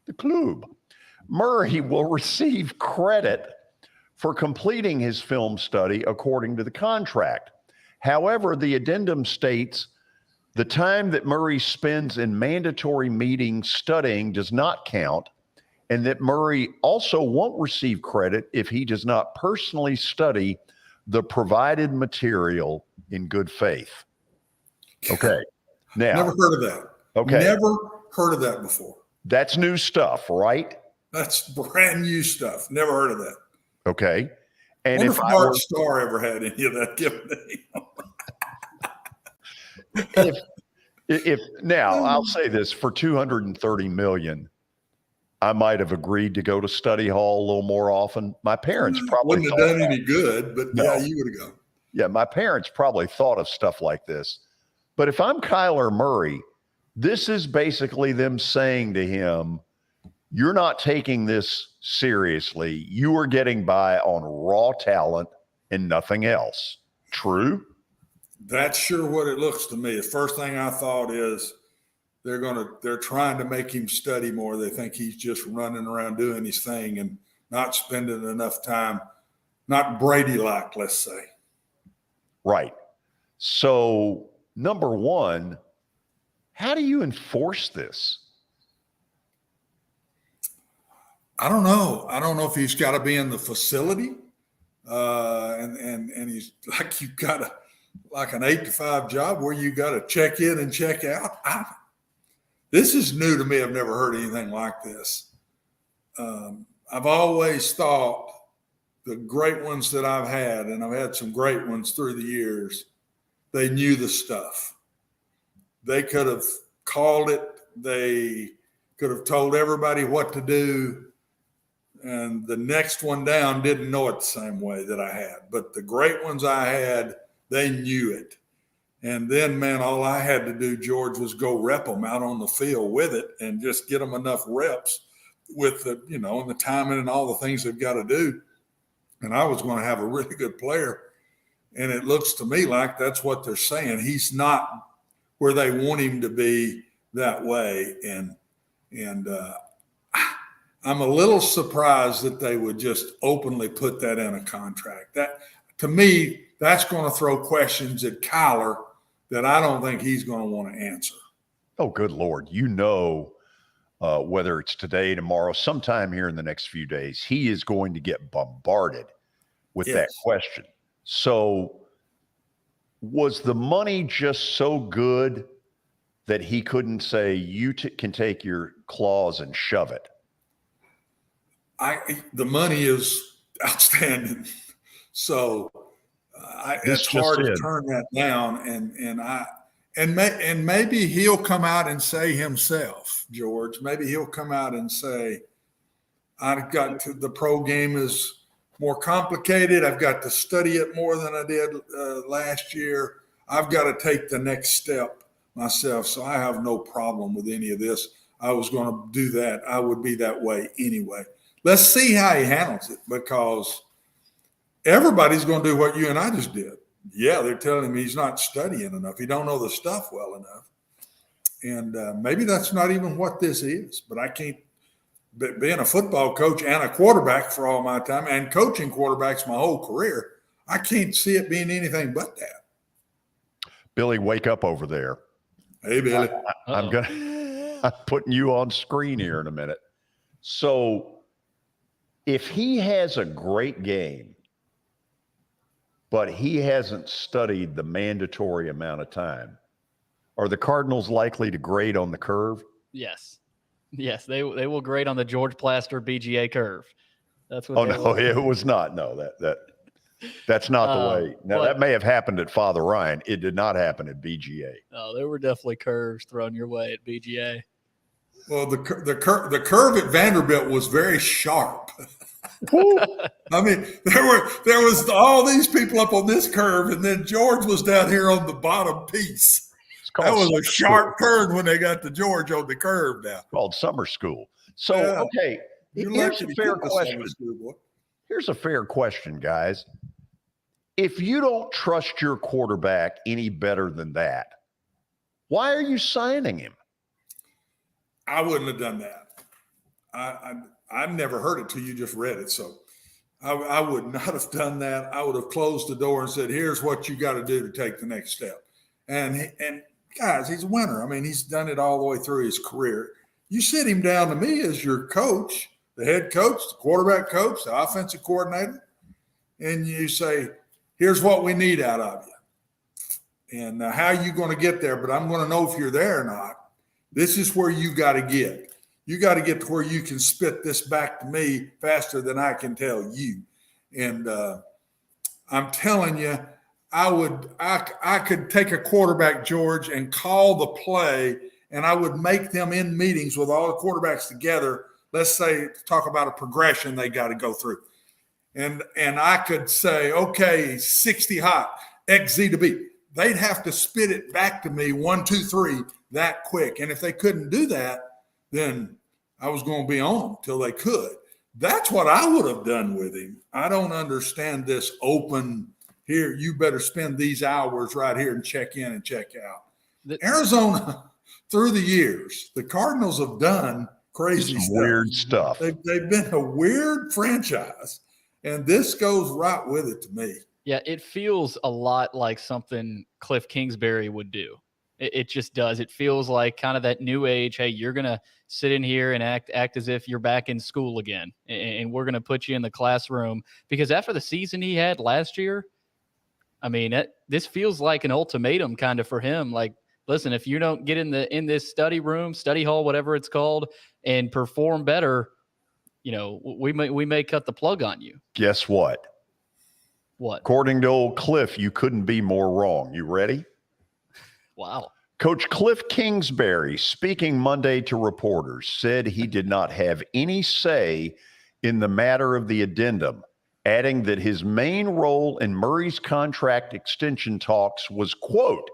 The club. Murray will receive credit for completing his film study according to the contract. However, the addendum states The time that Murray spends in mandatory meetings studying does not count, and that Murray also won't receive credit if he does not personally study the provided material in good faith. Okay. Now, never heard of that. Okay. Never heard of that before. That's new stuff, right? That's brand new stuff. Never heard of that. Okay. And wonder if Bart Starr ever had any of that given to him. if now I'll say this, for $230 million, I might have agreed to go to study hall a little more often. My parents probably wouldn't have done any good, but no. Yeah, you would have gone. Yeah, my parents probably thought of stuff like this. But if I'm Kyler Murray, this is basically them saying to him, you're not taking this seriously. You are getting by on raw talent and nothing else. True? That's sure what it looks to me. The first thing I thought is they're trying to make him study more. They think he's just running around doing his thing and not spending enough time, not Brady-like, let's say. Right. So, number one, how do you enforce this? I don't know. I don't know if he's got to be in the facility, and he's like you've got like an 8 to 5 job where you got to check in and check out. This is new to me. I've never heard anything like this. I've always thought the great ones that I've had, and I've had some great ones through the years, they knew the stuff. They could have called it. They could have told everybody what to do. And the next one down didn't know it the same way that I had. But the great ones I had, they knew it. And then, man, all I had to do, George, was go rep them out on the field with it and just get them enough reps with the, and the timing and all the things they've got to do. And I was going to have a really good player. And it looks to me like that's what they're saying. He's not where they want him to be that way. And I'm a little surprised that they would just openly put that in a contract. That, to me, that's going to throw questions at Kyler that I don't think he's going to want to answer. Oh, good Lord. Whether it's today, tomorrow, sometime here in the next few days, he is going to get bombarded with that question. So was the money just so good that he couldn't say, you can take your claws and shove it? The money is outstanding. So it's hard to turn that down. And maybe he'll come out and say himself, George, maybe he'll come out and say, the pro game is more complicated. I've got to study it more than I did last year. I've got to take the next step myself. So I have no problem with any of this. I was going to do that. I would be that way anyway. Let's see how he handles it, because everybody's going to do what you and I just did. Yeah, they're telling him he's not studying enough. He don't know the stuff well enough. And maybe that's not even what this is. But I can't, being a football coach and a quarterback for all my time and coaching quarterbacks my whole career, I can't see it being anything but that. Billy, wake up over there. Hey, Billy. I'm putting you on screen here in a minute. So if he has a great game, but he hasn't studied the mandatory amount of time, are the Cardinals likely to grade on the curve? Yes. Yes, they will grade on the George Plaster BGA curve. That's what. Oh no, it was not. No, that's not the way. Now that may have happened at Father Ryan. It did not happen at BGA. Oh, there were definitely curves thrown your way at BGA. Well, the curve at Vanderbilt was very sharp. I mean, there was all these people up on this curve, and then George was down here on the bottom piece. That was a sharp turn when they got to George on the curve now. Called summer school. So, okay, here's a fair question. Here's a fair question, guys. If you don't trust your quarterback any better than that, why are you signing him? I wouldn't have done that. I've never heard it till you just read it. So I would not have done that. I would have closed the door and said, here's what you got to do to take the next step. And Guys, he's a winner. I mean, he's done it all the way through his career. You sit him down to me as your coach, the head coach, the quarterback coach, the offensive coordinator, and you say, here's what we need out of you. And how are you going to get there? But I'm going to know if you're there or not. This is where you got to get. You got to get to where you can spit this back to me faster than I can tell you. And I'm telling you, I could take a quarterback, George, and call the play, and I would make them in meetings with all the quarterbacks together. Let's say, talk about a progression they got to go through. And I could say, okay, 60 hot, X, Z to B. They'd have to spit it back to me 1, 2, 3 that quick. And if they couldn't do that, then I was going to be on them till they could. That's what I would have done with him. I don't understand this open here. You better spend these hours right here and check in and check out. Arizona, through the years, the Cardinals have done crazy stuff. Weird stuff. They've been a weird franchise, and this goes right with it to me. Yeah, it feels a lot like something Cliff Kingsbury would do. It just does. It feels like kind of that new age, hey, you're going to sit in here and act as if you're back in school again, and we're going to put you in the classroom. Because after the season he had last year, I mean, this feels like an ultimatum kind of for him. Like, listen, if you don't get in this study room, study hall, whatever it's called, and perform better, we may cut the plug on you. Guess what? What? According to old Cliff, you couldn't be more wrong. You ready? Wow. Coach Cliff Kingsbury, speaking Monday to reporters, said he did not have any say in the matter of the addendum, adding that his main role in Murray's contract extension talks was, quote,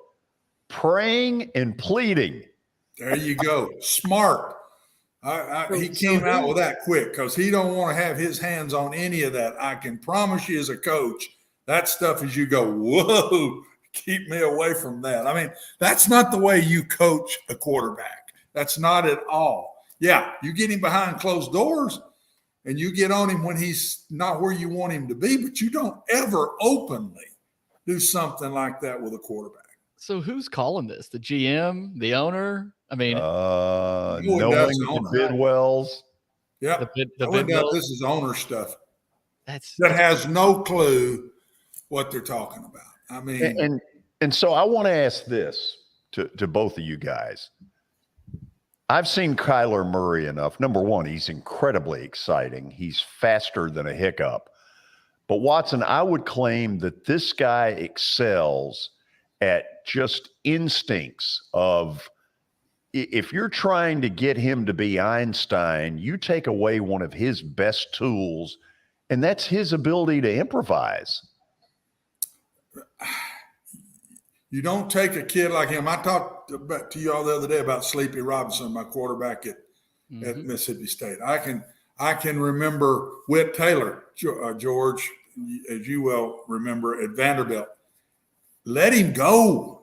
praying and pleading. There you go. Smart. He came out with that quick because he don't want to have his hands on any of that. I can promise you as a coach, that stuff is you go, whoa, keep me away from that. I mean, that's not the way you coach a quarterback. That's not at all. Yeah, you get him behind closed doors and you get on him when he's not where you want him to be, but you don't ever openly do something like that with a quarterback. So who's calling this? The GM, the owner? I mean, knowing the Bidwells. Yeah, this is owner stuff. That has no clue what they're talking about. I mean, and so I want to ask this to both of you guys. I've seen Kyler Murray enough. Number one, he's incredibly exciting. He's faster than a hiccup. But Watson, I would claim that this guy excels at just instincts of, if you're trying to get him to be Einstein, you take away one of his best tools, and that's his ability to improvise. You don't take a kid like him. I talked to you all the other day about Sleepy Robinson, my quarterback at Mississippi State. I can remember Whit Taylor, George, as you well remember, at Vanderbilt. Let him go.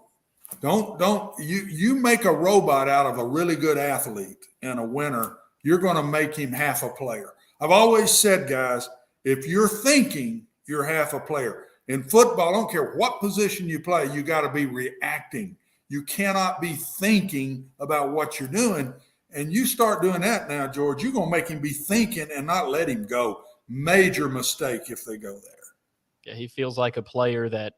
Don't you make a robot out of a really good athlete and a winner, you're going to make him half a player. I've always said, guys, if you're thinking, you're half a player. In football, I don't care what position you play, you got to be reacting. You cannot be thinking about what you're doing. And you start doing that now, George, you're going to make him be thinking and not let him go. Major mistake if they go there. Yeah, he feels like a player that,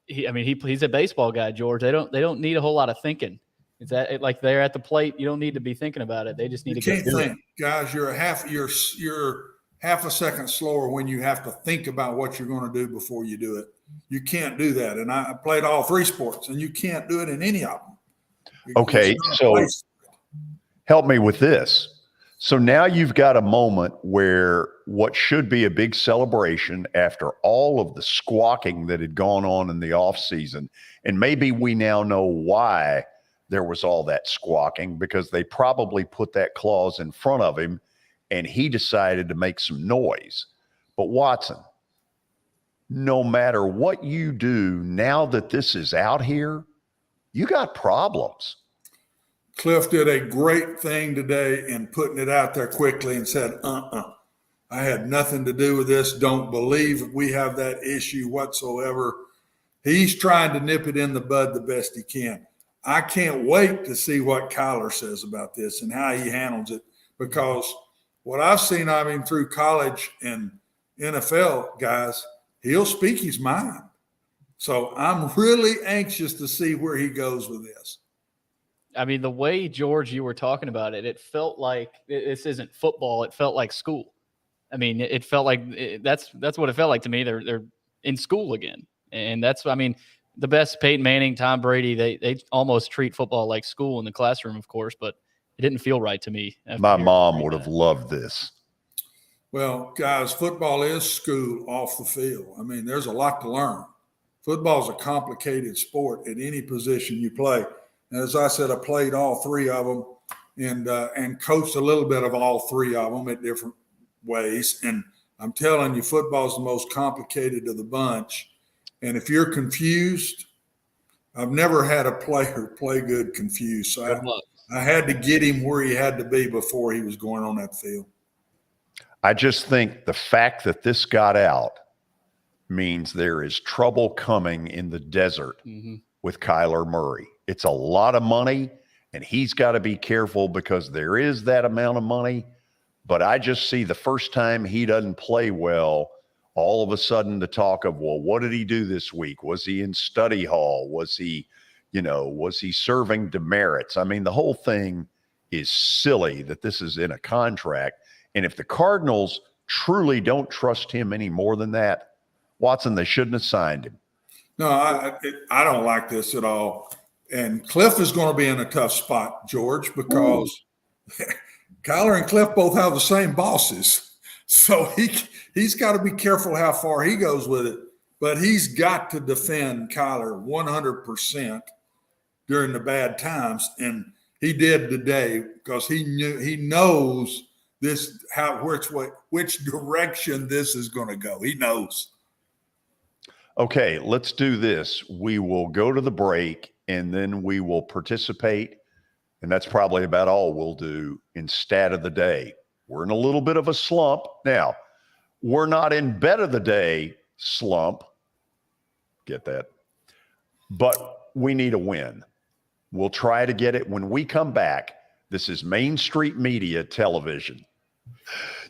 he's a baseball guy, George. They don't need a whole lot of thinking. Is that like they're at the plate? You don't need to be thinking about it. They just need to get think, guys. You're half a second slower when you have to think about what you're going to do before you do it. You can't do that. And I played all three sports, and you can't do it in any of them. Okay, so help me with this. So now you've got a moment where what should be a big celebration after all of the squawking that had gone on in the offseason, and maybe we now know why there was all that squawking, because they probably put that clause in front of him and he decided to make some noise. But Watson, no matter what you do, now that this is out here, you got problems. Cliff did a great thing today in putting it out there quickly and said, I had nothing to do with this. Don't believe we have that issue whatsoever. He's trying to nip it in the bud the best he can. I can't wait to see what Kyler says about this and how he handles it, because what I've seen of him through college and NFL, guys, he'll speak his mind. So I'm really anxious to see where he goes with this. I mean, the way, George, you were talking about it, it felt like this isn't football. It felt like school. I mean, it felt like that's what it felt like to me. They're in school again. And that's, I mean, the best, Peyton Manning, Tom Brady, they almost treat football like school in the classroom, of course, but it didn't feel right to me. My mom would have loved this. Well, guys, football is school off the field. I mean, there's a lot to learn. Football is a complicated sport at any position you play. And as I said, I played all three of them and coached a little bit of all three of them at different ways. And I'm telling you, football is the most complicated of the bunch. And if you're confused, I've never had a player play good confused. So I had to get him where he had to be before he was going on that field. I just think the fact that this got out means there is trouble coming in the desert with Kyler Murray. It's a lot of money, and he's got to be careful because there is that amount of money. But I just see the first time he doesn't play well, all of a sudden the talk of, well, what did he do this week? Was he in study hall? Was he serving demerits? I mean, the whole thing is silly that this is in a contract. And if the Cardinals truly don't trust him any more than that, Watson, they shouldn't have signed him. No, I don't like this at all. And Cliff is going to be in a tough spot, George, because Kyler and Cliff both have the same bosses. So he's got to be careful how far he goes with it. But he's got to defend Kyler 100% during the bad times. And he did today because he knows this, which direction this is going to go. He knows. Okay, let's do this. We will go to the break and then we will participate. And that's probably about all we'll do in Stat of the Day. We're in a little bit of a slump. Now, we're not in Bet of the Day slump. Get that? But we need a win. We'll try to get it when we come back. This is Main Street Media Television.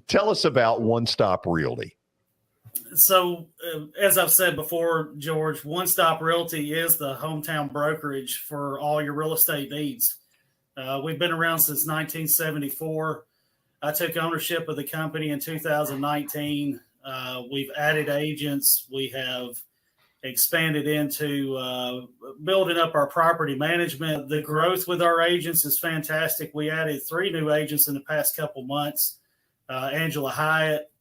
Tell us about One Stop Realty. So, as I've said before, George, One Stop Realty is the hometown brokerage for all your real estate needs. We've been around since 1974. I took ownership of the company in 2019. We've added agents. We have expanded into building up our property management. The growth with our agents is fantastic. We added 3 new agents in the past couple months. Angela Hyatt,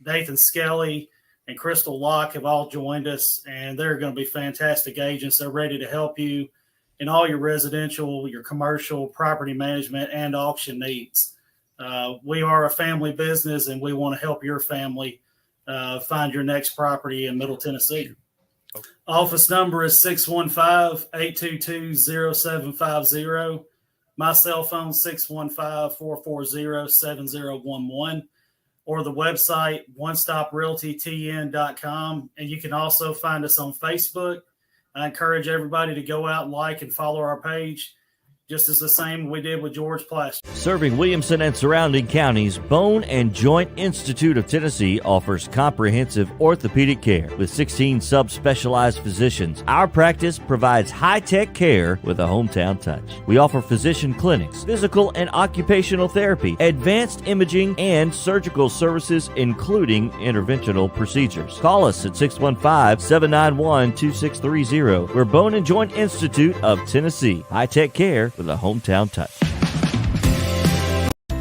Nathan Skelly, and Crystal Locke have all joined us, and they're going to be fantastic agents. They're ready to help you in all your residential, your commercial, property management, and auction needs. We are a family business, and we want to help your family find your next property in Middle Tennessee. Okay. Office number is 615-822-0750. My cell phone, 615-440-7011. Or the website, onestoprealtytn.com. And you can also find us on Facebook. I encourage everybody to go out and like and follow our page, just as the same we did with George Plaster. Serving Williamson and surrounding counties, Bone and Joint Institute of Tennessee offers comprehensive orthopedic care with 16 subspecialized physicians. Our practice provides high-tech care with a hometown touch. We offer physician clinics, physical and occupational therapy, advanced imaging, and surgical services, including interventional procedures. Call us at 615-791-2630. We're Bone and Joint Institute of Tennessee. High-tech care with a hometown touch.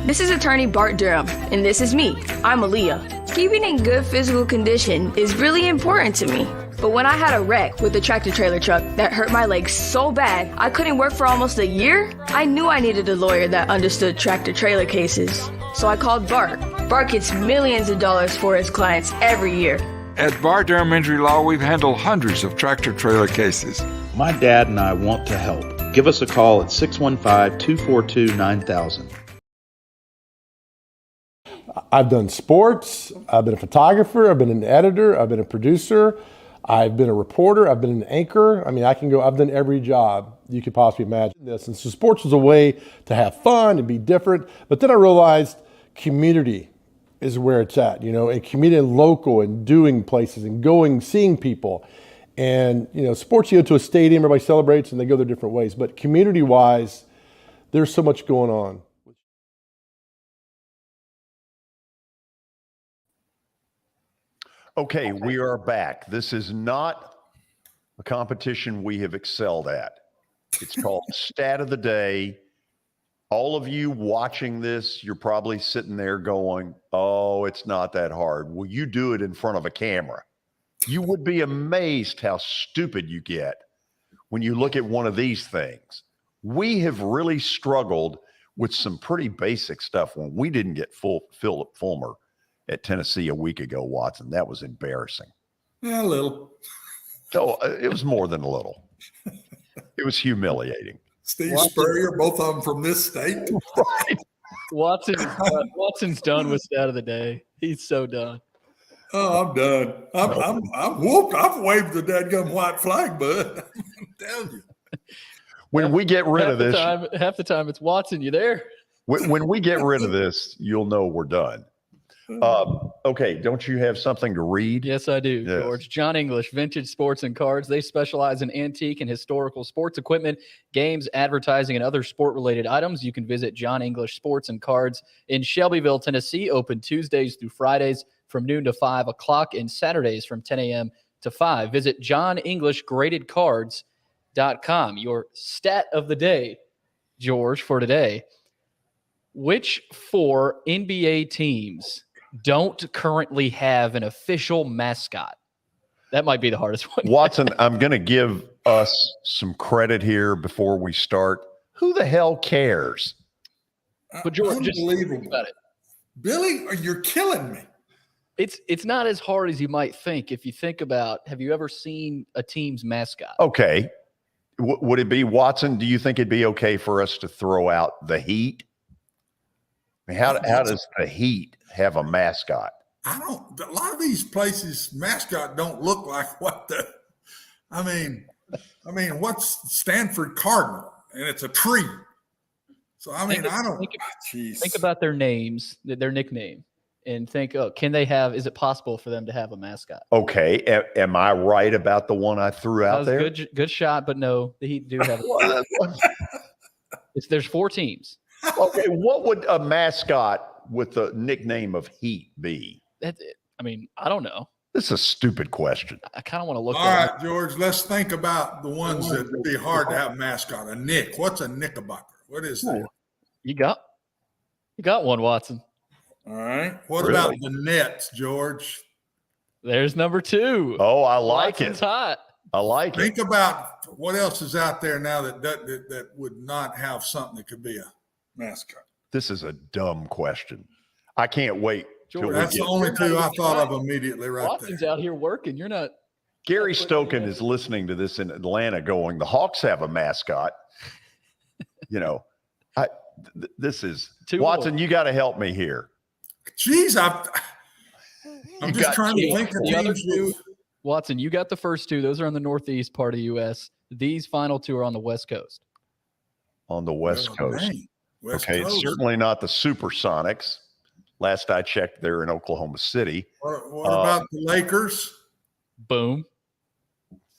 This is attorney Bart Durham, and this is me. I'm Aaliyah. Keeping in good physical condition is really important to me. But when I had a wreck with a tractor trailer truck that hurt my legs so bad I couldn't work for almost a year, I knew I needed a lawyer that understood tractor trailer cases. So I called Bart. Bart gets millions of dollars for his clients every year. At Bart Durham Injury Law, we've handled hundreds of tractor trailer cases. My dad and I want to help. Give us a call at 615-242-9000. I've done sports. I've been a photographer. I've been an editor. I've been a producer. I've been a reporter. I've been an anchor. I mean, I've done every job you could possibly imagine this. And so sports was a way to have fun and be different. But then I realized community is where it's at, and community and local and doing places and going, seeing people. And, sports, you go to a stadium, everybody celebrates and they go their different ways. But community-wise, there's so much going on. Okay, we are back. This is not a competition we have excelled at. It's called Stat of the Day. All of you watching this, you're probably sitting there going, oh, it's not that hard. Well, you do it in front of a camera. You would be amazed how stupid you get when you look at one of these things. We have really struggled with some pretty basic stuff when we didn't get Philip Fulmer at Tennessee a week ago, Watson. That was embarrassing. Yeah, a little. Oh, it was more than a little. It was humiliating. Steve Spurrier, both of them from this state. Right. Watson's done with Stat of the Day. He's so done. Oh, I'm done. I'm whooped. I've waved the dadgum white flag, bud. I'm telling you. When we get rid of this, half the time it's Watson. You there? When we get rid of this, you'll know we're done. Okay, don't you have something to read? Yes, I do, Yes. George. John English, Vintage Sports and Cards. They specialize in antique and historical sports equipment, games, advertising, and other sport-related items. You can visit John English Sports and Cards in Shelbyville, Tennessee, open Tuesdays through Fridays from noon to 5 o'clock and Saturdays from 10 a.m. to 5. Visit JohnEnglishGradedCards.com. Your stat of the day, George, for today. Which 4 NBA teams don't currently have an official mascot? That might be the hardest one. Watson, I'm going to give us some credit here before we start. Who the hell cares? But George, just Unbelievable. think about it. Billy, you're killing me. It's not as hard as you might think. If you think about, have you ever seen a team's mascot? Okay. Would it be, Watson, do you think it'd be okay for us to throw out the Heat? I mean, how does the Heat have a mascot? A lot of these places mascot don't look like what I mean, what's Stanford Cardinal? And it's a tree. So, think about their names, their nickname, and think, is it possible for them to have a mascot? Okay. Am I right about the one I threw out there? Good shot, but no, the Heat do have there's 4 teams. Okay, what would a mascot with the nickname of Heat be? I don't know. This is a stupid question. I kind of want to look All at right, George, let's think about the ones that would be hard to have a mascot. A Nick. What's a Knickerbocker? What is that? You got one, Watson. All right. What about the Nets, George? There's number 2. Oh, I like Watson's it. Hot. I like it. Think about what else is out there now that would not have something that could be a mascot. This is a dumb question. I can't wait. George, that's the only 2 I thought of immediately right Watson's there. out here working. You're not. Gary Stokan is listening to this in Atlanta going, the Hawks have a mascot. This is Watson, you got to help me here. Jeez, I'm just trying to think of teams. Watson, you got the first 2. Those are on the northeast part of the U.S. These final 2 are on the West Coast. On the West Coast. West okay, Coast. It's certainly not the Supersonics. Last I checked, they're in Oklahoma City. What about the Lakers? Boom.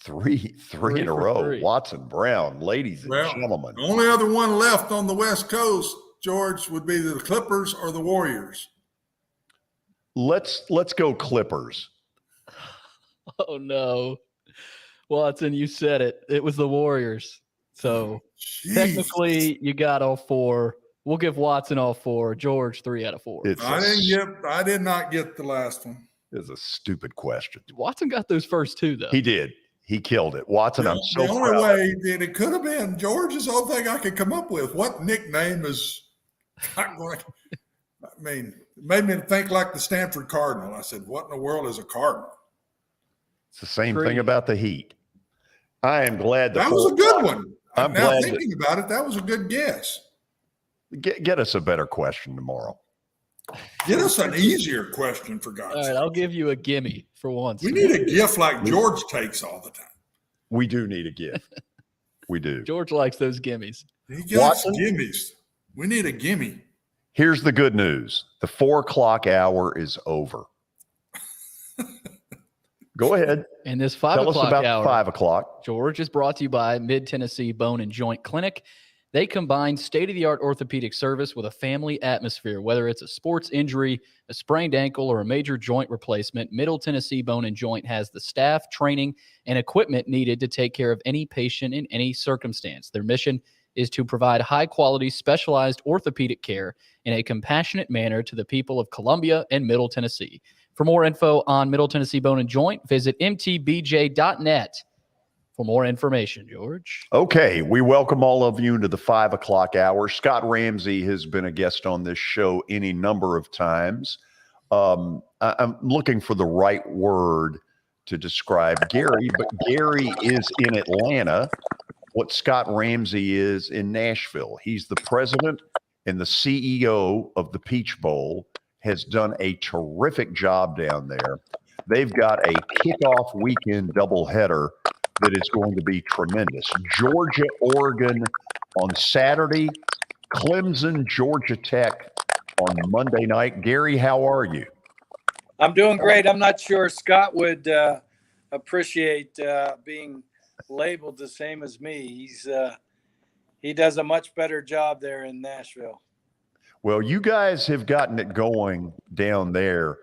Three in a row. 3. Watson, Brown, ladies and gentlemen. The only other one left on the West Coast, George, would be the Clippers or the Warriors. Let's go Clippers. Oh no, Watson, you said it. It was the Warriors. So technically, you got all 4. We'll give Watson all 4. George 3 out of 4. I did not get the last one. It's a stupid question. Watson got those first 2 though. He did. He killed it. Watson, I'm so proud. The only way that it could have been George's the only thing I could come up with. What nickname is not going? It made me think like the Stanford Cardinal. I said, "What in the world is a Cardinal?" It's the same thing about the Heat. I am glad that was a good one. I'm now glad thinking about it, that was a good guess. Get us a better question tomorrow. Get us an easier question for God's All right, sake. I'll give you a gimme for once. We need a gift like George takes all the time. We do need a gift. We do. George likes those gimmies. He got gimmies. We need a gimme. Here's the good news. The 4 o'clock hour is over. Go ahead. And this 5 Tell us o'clock about hour, 5 o'clock. George, is brought to you by Mid-Tennessee Bone and Joint Clinic. They combine state-of-the-art orthopedic service with a family atmosphere. Whether it's a sports injury, a sprained ankle, or a major joint replacement, Middle Tennessee Bone and Joint has the staff, training, and equipment needed to take care of any patient in any circumstance. Their mission is to provide high-quality, specialized orthopedic care in a compassionate manner to the people of Columbia and Middle Tennessee. For more info on Middle Tennessee Bone and Joint, visit mtbj.net. For more information, George. Okay, we welcome all of you into the 5 o'clock hour. Scott Ramsey has been a guest on this show any number of times. I'm looking for the right word to describe Gary, but Gary is in Atlanta, what Scott Ramsey is in Nashville. He's the president and the CEO of the Peach Bowl, has done a terrific job down there. They've got a kickoff weekend doubleheader that is going to be tremendous. Georgia, Oregon on Saturday, Clemson, Georgia Tech on Monday night. Gary, how are you? I'm doing great. I'm not sure Scott would appreciate being labeled the same as me. He does a much better job there in Nashville. Well, you guys have gotten it going down there.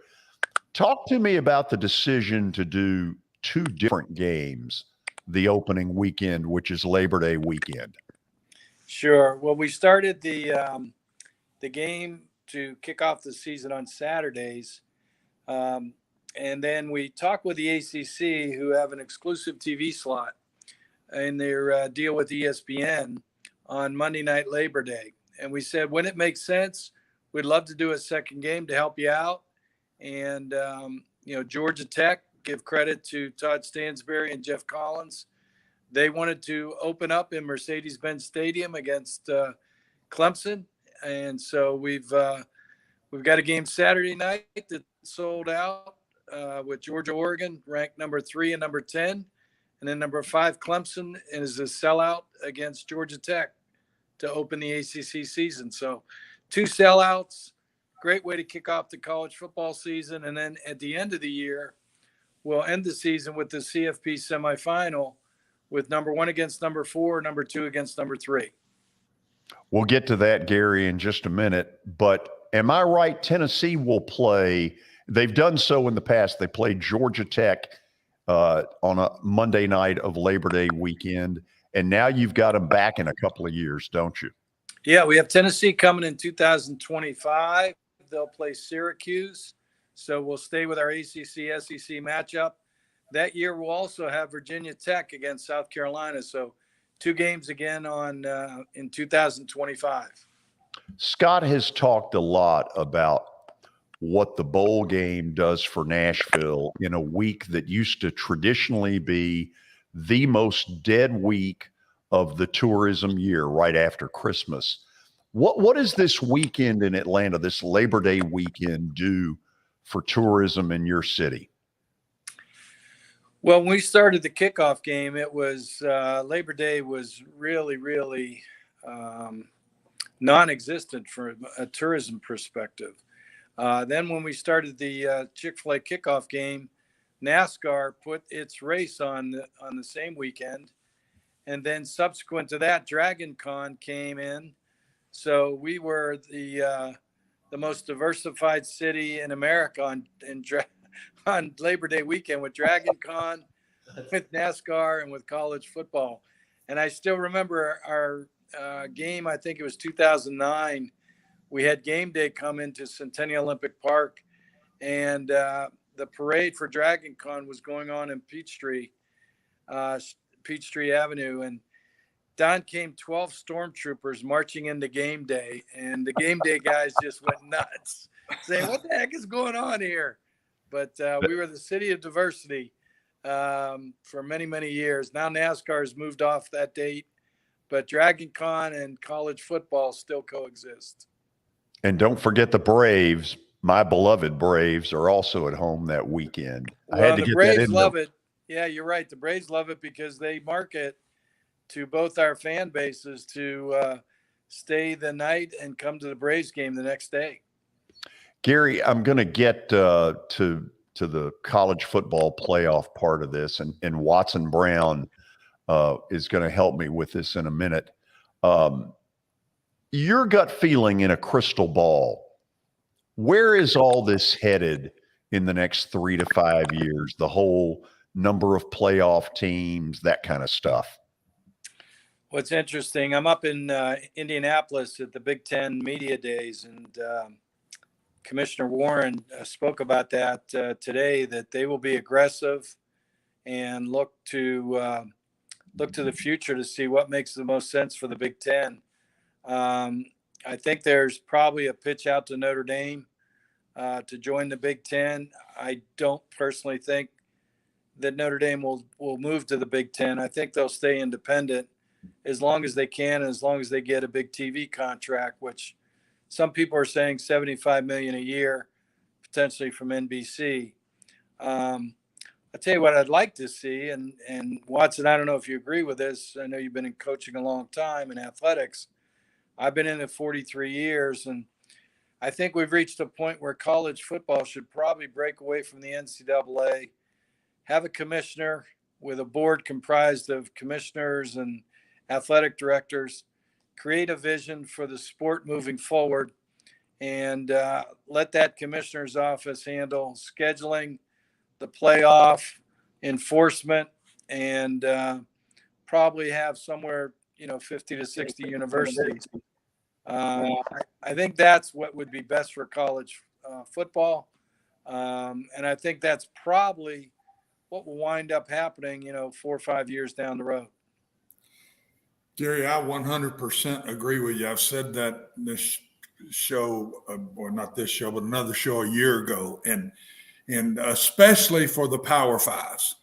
Talk to me about the decision to do 2 different games the opening weekend, which is Labor Day weekend. Sure. Well, we started the game to kick off the season on Saturdays. And then we talked with the ACC, who have an exclusive TV slot in their deal with ESPN on Monday night Labor Day. And we said, when it makes sense, we'd love to do a second game to help you out. And, Georgia Tech, give credit to Todd Stansberry and Jeff Collins. They wanted to open up in Mercedes-Benz Stadium against Clemson. And so we've got a game Saturday night that sold out with Georgia, Oregon, ranked number 3 and number 10. And then number 5, Clemson, is a sellout against Georgia Tech to open the ACC season. So 2 sellouts, great way to kick off the college football season. And then at the end of the year, we'll end the season with the CFP semifinal with number 1 against number 4, number 2 against number 3. We'll get to that, Gary, in just a minute. But am I right? Tennessee will play. They've done so in the past. They played Georgia Tech on a Monday night of Labor Day weekend. And now you've got them back in a couple of years, don't you? Yeah, we have Tennessee coming in 2025. They'll play Syracuse. So we'll stay with our ACC-SEC matchup. That year, we'll also have Virginia Tech against South Carolina. So 2 games again in 2025. Scott has talked a lot about what the bowl game does for Nashville in a week that used to traditionally be the most dead week of the tourism year, right after Christmas. What does this weekend in Atlanta, this Labor Day weekend, do for tourism in your city? Well, when we started the kickoff game, it was Labor Day was really, really non-existent from a tourism perspective. Then when we started the Chick-fil-A kickoff game, NASCAR put its race on the same weekend. And then subsequent to that, Dragon Con came in. So we were the most diversified city in America on Labor Day weekend with Dragon Con, with NASCAR, and with college football. And I still remember our game, I think it was 2009. We had game day come into Centennial Olympic Park, and the parade for Dragon Con was going on in Peachtree Avenue. And down came 12 stormtroopers marching into game day. And the game day guys just went nuts, saying, what the heck is going on here? But we were the city of diversity for many, many years. Now NASCAR has moved off that date, but Dragon Con and college football still coexist. And don't forget the Braves. My beloved Braves are also at home that weekend. Well, I had to the get Braves that in love there. it. Yeah, you're right. The Braves love it because they market to both our fan bases to stay the night and come to the Braves game the next day. Gary, I'm going to get to the college football playoff part of this, and Watson Brown is going to help me with this in a minute. Your gut feeling in a crystal ball, where is all this headed in the next 3 to 5 years? The whole number of playoff teams, that kind of stuff. What's interesting, I'm up in Indianapolis at the Big Ten Media Days, and Commissioner Warren spoke about that today, that they will be aggressive and look to the future to see what makes the most sense for the Big Ten. I think there's probably a pitch out to Notre Dame to join the Big Ten. I don't personally think that Notre Dame will move to the Big Ten. I think they'll stay independent as long as they can, and as long as they get a big TV contract, which some people are saying $75 million a year, potentially from NBC. I'll tell you what I'd like to see, and Watson, I don't know if you agree with this. I know you've been in coaching a long time in athletics. I've been in it 43 years, and I think we've reached a point where college football should probably break away from the NCAA, have a commissioner with a board comprised of commissioners and athletic directors, create a vision for the sport moving forward, and let that commissioner's office handle scheduling, the playoff, enforcement, and probably have somewhere, 50 to 60 universities. I think that's what would be best for college football. And I think that's probably what will wind up happening, 4 or 5 years down the road. Gary, I 100% agree with you. I've said that in this show, or not this show, but another show a year ago, and especially for the Power Fives.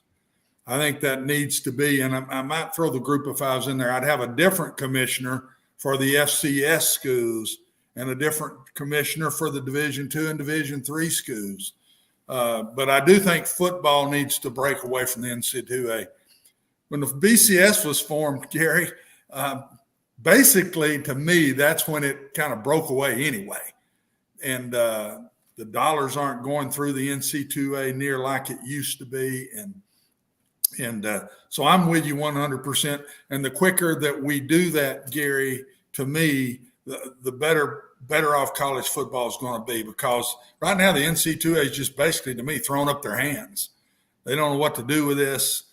I think that needs to be, and I might throw the Group of Fives in there. I'd have a different commissioner for the FCS schools and a different commissioner for the Division II and Division III schools. But I do think football needs to break away from the NCAA. When the BCS was formed, Gary, basically to me, that's when it kind of broke away anyway. And the dollars aren't going through the NCAA near like it used to be. And so I'm with you 100%. And the quicker that we do that, Gary, to me, the better off college football is going to be, because right now the NCAA is just basically, to me, throwing up their hands. They don't know what to do with this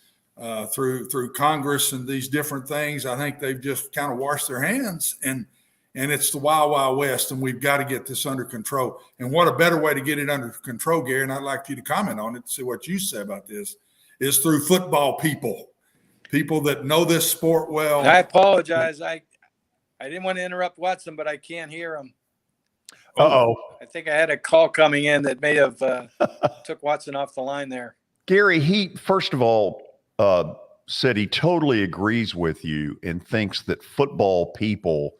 through Congress and these different things. I think they've just kind of washed their hands, and it's the wild, wild west, and we've got to get this under control. And what a better way to get it under control, Gary, and I'd like you to comment on it, see what you say about this, is through football people that know this sport well. I apologize. I didn't want to interrupt Watson, but I can't hear him. Uh-oh. I think I had a call coming in that may have took Watson off the line there. Gary, he, first of all, said he totally agrees with you and thinks that football people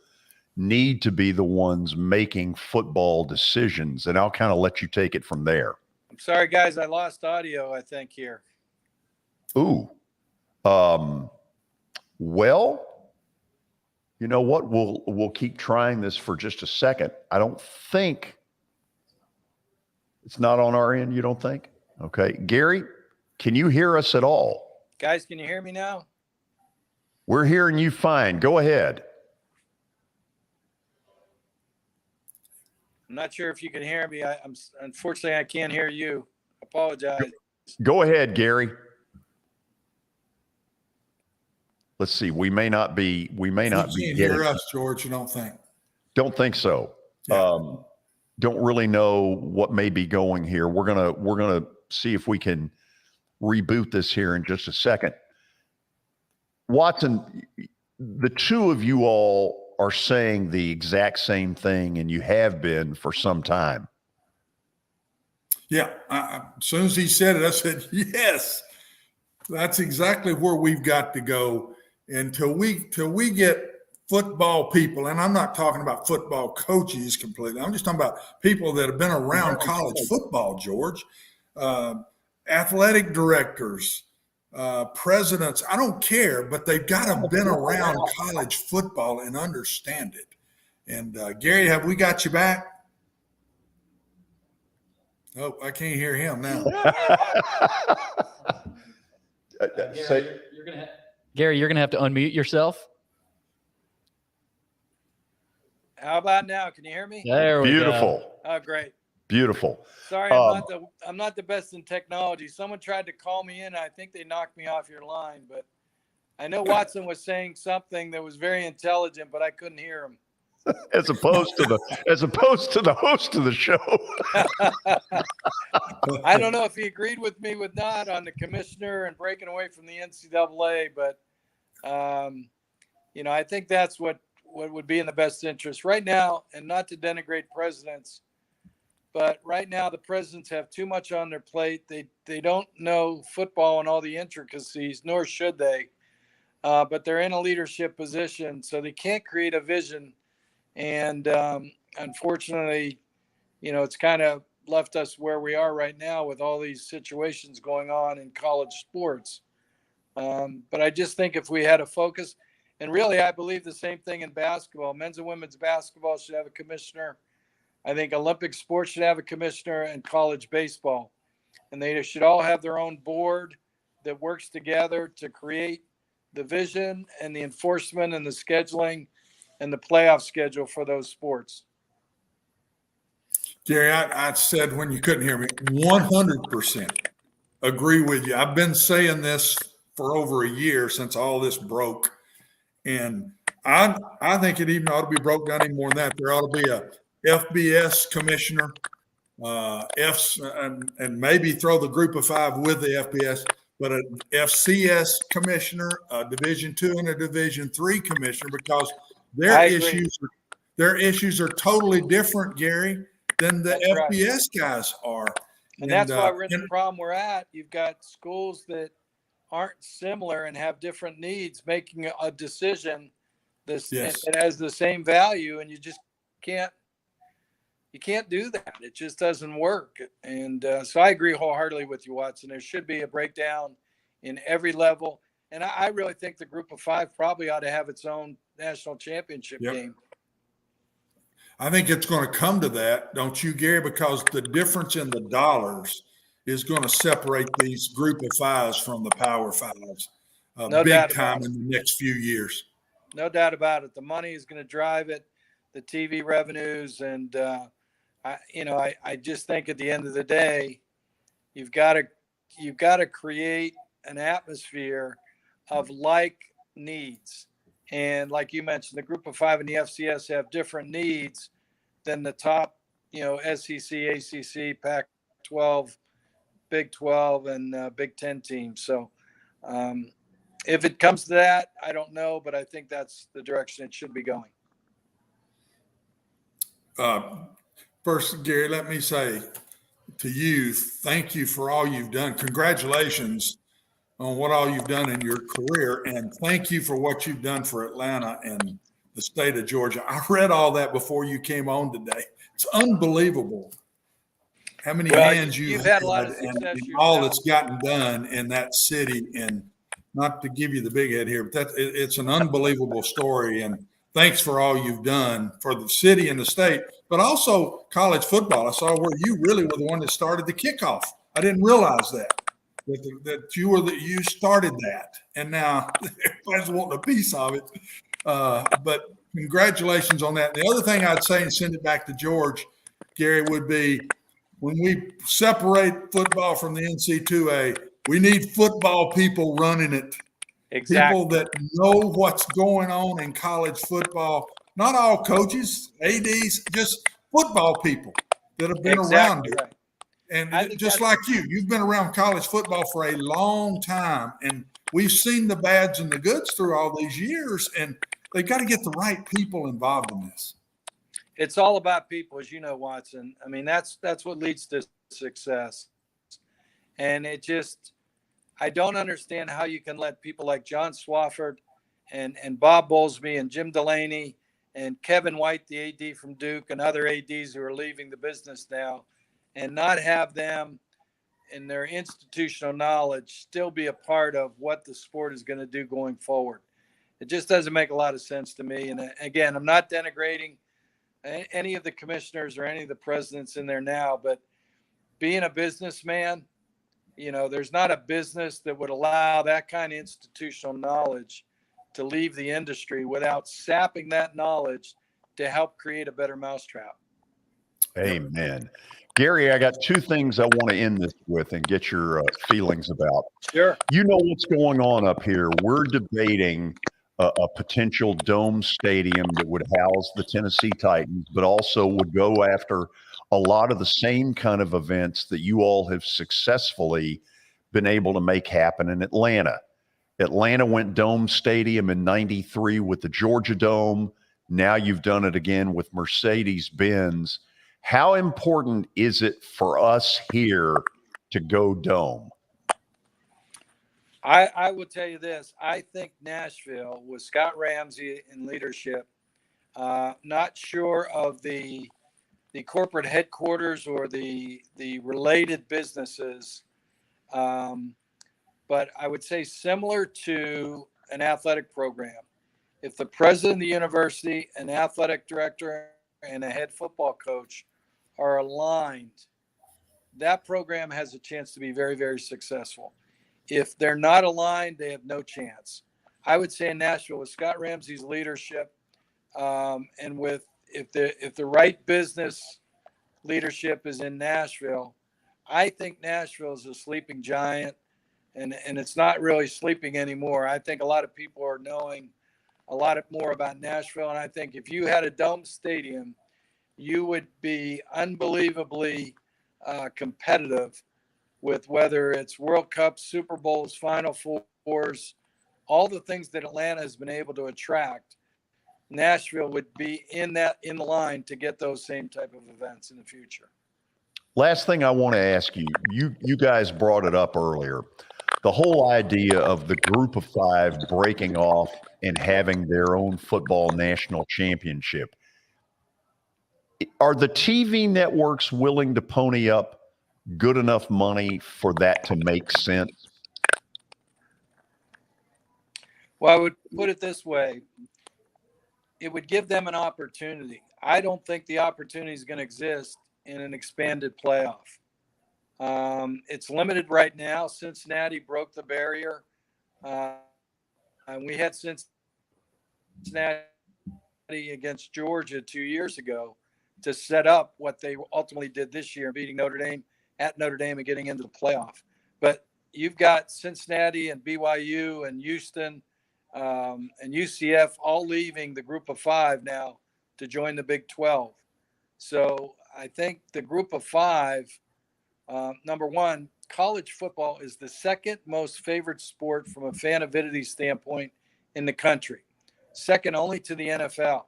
need to be the ones making football decisions. And I'll kind of let you take it from there. I'm sorry, guys. I lost audio, I think, here. Ooh. Well, you know what? We'll keep trying this for just a second. I don't think it's not on our end. You don't think? Okay. Gary, can you hear us at all? Guys, can you hear me now? We're hearing you fine. Go ahead. I'm not sure if you can hear me. Unfortunately, I can't hear you. Apologize. Go ahead, Gary. Let's see. We may not be. You can't hear us, George. You don't think? Don't think so. Yeah. Don't really know what may be going here. We're gonna see if we can reboot this here in just a second. Watson, the two of you all are saying the exact same thing, and you have been for some time. Yeah. As soon as he said it, I said, yes, that's exactly where we've got to go. And till we get football people, and I'm not talking about football coaches completely. I'm just talking about people that have been around college football, George, athletic directors, presidents. I don't care, but they've got to have been around college football and understand it. And Gary, have we got you back? Oh, I can't hear him now. Gary, you're gonna have to unmute yourself. How about now? Can you hear me? There we Beautiful. go. Oh, great. Beautiful. Sorry, I'm not the best in technology. Someone tried to call me in. I think they knocked me off your line, but I know Watson was saying something that was very intelligent, but I couldn't hear him. As opposed to the host of the show. I don't know if he agreed with me with not on the commissioner and breaking away from the NCAA, but I think that's what would be in the best interest right now. And not to denigrate presidents, but right now the presidents have too much on their plate. They don't know football and all the intricacies, nor should they. But they're in a leadership position, so they can't create a vision. And unfortunately, it's kind of left us where we are right now with all these situations going on in college sports. But I just think if we had a focus, and really I believe the same thing in basketball, men's and women's basketball should have a commissioner. I think Olympic sports should have a commissioner, and college baseball. And they should all have their own board that works together to create the vision and the enforcement and the scheduling and the playoff schedule for those sports. Gary, I said when you couldn't hear me, 100% agree with you. I've been saying this for over a year since all this broke. And I think it even ought to be broke down any more than that. There ought to be a FBS commissioner, and maybe throw the group of five with the FBS, but an FCS commissioner, a Division II and a Division III commissioner, because their issues are totally different, Gary, than the FBS guys are. And that's why we're in the problem we're at. You've got schools that aren't similar and have different needs making a decision that has the same value, and you just can't do that. It just doesn't work. And so I agree wholeheartedly with you, Watson. There should be a breakdown in every level. And I really think the group of five probably ought to have its own national championship game. I think it's going to come to that, don't you, Gary? Because the difference in the dollars is going to separate these group of fives from the power fives big time in the next few years. No doubt about it. The money is going to drive it, the TV revenues. And, I just think at the end of the day, you've got to create an atmosphere of like needs. And like you mentioned, the group of five and the FCS have different needs than the top, SEC, ACC, Pac-12, Big 12, and Big 10 teams. So if it comes to that, I don't know, but I think that's the direction it should be going. First, Gary, let me say to you, thank you for all you've done. Congratulations on what all you've done in your career, and thank you for what you've done for Atlanta and the state of Georgia. I read all that before you came on today. It's unbelievable how many hands you've had, and all that's gotten done in that city. And not to give you the big head here, but it's an unbelievable story. And thanks for all you've done for the city and the state, but also college football. I saw where you really were the one that started the kickoff. I didn't realize that you started that, and now everybody's wanting a piece of it. But congratulations on that. The other thing I'd say, and send it back to George, Gary, would be when we separate football from the NC2A, we need football people running it. Exactly. People that know what's going on in college football. Not all coaches, ADs, just football people that have been around it. Right. And just like you've been around college football for a long time, and we've seen the bads and the goods through all these years, and they got to get the right people involved in this. It's all about people, as you know, Watson. I mean, that's what leads to success. And I don't understand how you can let people like John Swafford and Bob Bowlesby and Jim Delaney and Kevin White, the AD from Duke, and other ADs who are leaving the business now, and not have them in their institutional knowledge still be a part of what the sport is going to do going forward. It just doesn't make a lot of sense to me. And again, I'm not denigrating any of the commissioners or any of the presidents in there now, but being a businessman, there's not a business that would allow that kind of institutional knowledge to leave the industry without sapping that knowledge to help create a better mousetrap. Amen. Gary, I got two things I want to end this with and get your feelings about. Sure. You know what's going on up here. We're debating a potential dome stadium that would house the Tennessee Titans, but also would go after a lot of the same kind of events that you all have successfully been able to make happen in Atlanta. Atlanta went dome stadium in '93 with the Georgia Dome. Now you've done it again with Mercedes-Benz. How important is it for us here to go dome? I will tell you this. I think Nashville, with Scott Ramsey in leadership, not sure of the corporate headquarters or the related businesses, but I would say similar to an athletic program. If the president of the university, an athletic director, and a head football coach are aligned, that program has a chance to be very, very successful. If they're not aligned, they have no chance. I would say in Nashville, with Scott Ramsey's leadership, and with if the right business leadership is in Nashville, I think Nashville is a sleeping giant, and it's not really sleeping anymore. I think a lot of people are knowing a lot more about Nashville, and I think if you had a dome stadium, you would be unbelievably competitive with whether it's World Cup, Super Bowls, Final Fours, all the things that Atlanta has been able to attract. Nashville would be in the line to get those same type of events in the future. Last thing I want to ask you, you guys brought it up earlier, the whole idea of the group of five breaking off and having their own football national championship. Are the TV networks willing to pony up good enough money for that to make sense? Well, I would put it this way. It would give them an opportunity. I don't think the opportunity is going to exist in an expanded playoff. It's limited right now. Cincinnati broke the barrier. And we had Cincinnati against Georgia 2 years ago to set up what they ultimately did this year, beating Notre Dame at Notre Dame and getting into the playoff. But you've got Cincinnati and BYU and Houston and UCF all leaving the group of five now to join the Big 12. So I think the group of five, number one, college football is the second most favored sport from a fan avidity standpoint in the country, second only to the NFL.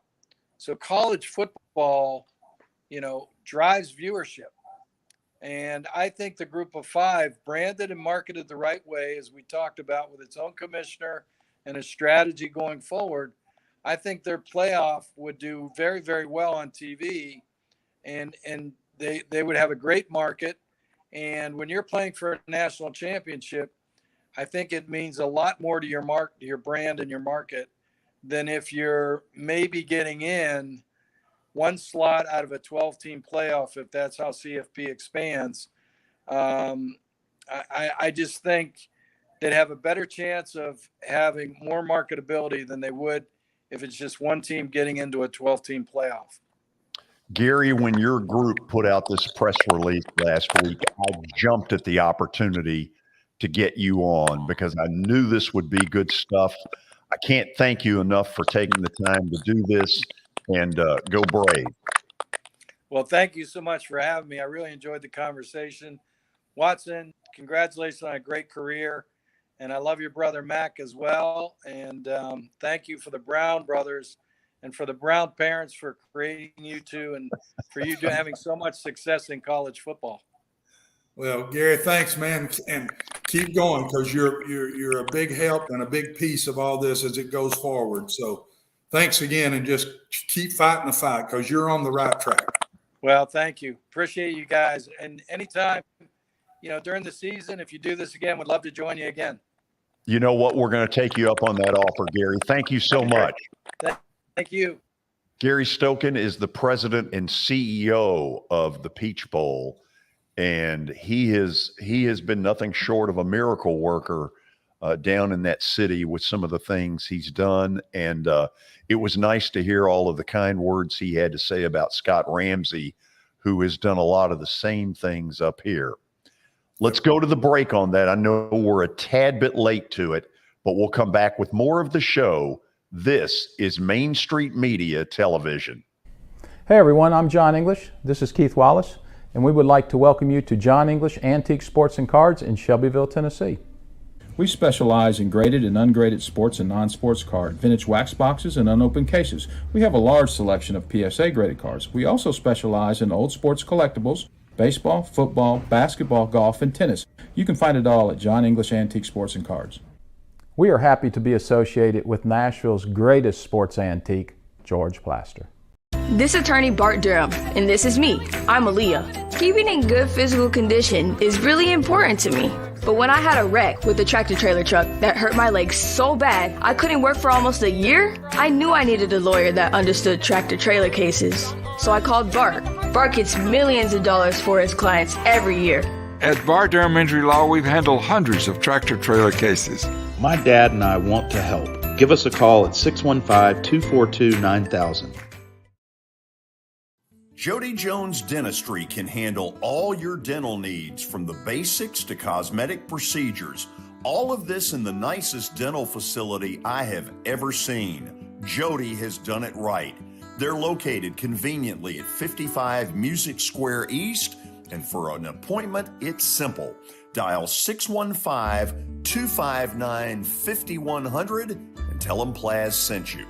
So college football, drives viewership. And I think the group of five, branded and marketed the right way, as we talked about, with its own commissioner and a strategy going forward, I think their playoff would do very, very well on TV, and they would have a great market. And when you're playing for a national championship, I think it means a lot more to your your brand and your market than if you're maybe getting in one slot out of a 12-team playoff, if that's how CFP expands. I just think they'd have a better chance of having more marketability than they would if it's just one team getting into a 12-team playoff. Gary, when your group put out this press release last week, I jumped at the opportunity to get you on because I knew this would be good stuff. I can't thank you enough for taking the time to do this, and go Brave. Well, thank you so much for having me. I really enjoyed the conversation. Watson, congratulations on a great career. And I love your brother, Mac, as well. And thank you for the Brown brothers and for the Brown parents for creating you two and for you having so much success in college football. Well, Gary, thanks, man. And keep going, because you're a big help and a big piece of all this as it goes forward. So thanks again, and just keep fighting the fight, because you're on the right track. Well, thank you. Appreciate you guys. And anytime, during the season, if you do this again, would love to join you again. You know what? We're going to take you up on that offer, Gary. Thank you so much. Thank you. Gary Stokan is the president and CEO of the Peach Bowl, and he has been nothing short of a miracle worker down in that city with some of the things he's done. And it was nice to hear all of the kind words he had to say about Scott Ramsey, who has done a lot of the same things up here. Let's go to the break on that. I know we're a tad bit late to it, but we'll come back with more of the show. This is Main Street Media Television. Hey everyone, I'm John English. This is Keith Wallace, and we would like to welcome you to John English Antique Sports and Cards in Shelbyville, Tennessee. We specialize in graded and ungraded sports and non-sports card, vintage wax boxes, and unopened cases. We have a large selection of PSA graded cards. We also specialize in old sports collectibles, baseball, football, basketball, golf, and tennis. You can find it all at John English Antique Sports and Cards. We are happy to be associated with Nashville's greatest sports antique, George Plaster. This is attorney Bart Durham, and this is me. I'm Aaliyah. Keeping in good physical condition is really important to me. But when I had a wreck with a tractor trailer truck that hurt my legs so bad I couldn't work for almost a year, I knew I needed a lawyer that understood tractor trailer cases. So I called Bart. Bart gets millions of dollars for his clients every year. At Bart Durham Injury Law, we've handled hundreds of tractor trailer cases. My dad and I want to help. Give us a call at 615-242-9000. Jody Jones Dentistry can handle all your dental needs, from the basics to cosmetic procedures. All of this in the nicest dental facility I have ever seen. Jody has done it right. They're located conveniently at 55 Music Square East, and for an appointment, it's simple. Dial 615-259-5100 and tell them Plaz sent you.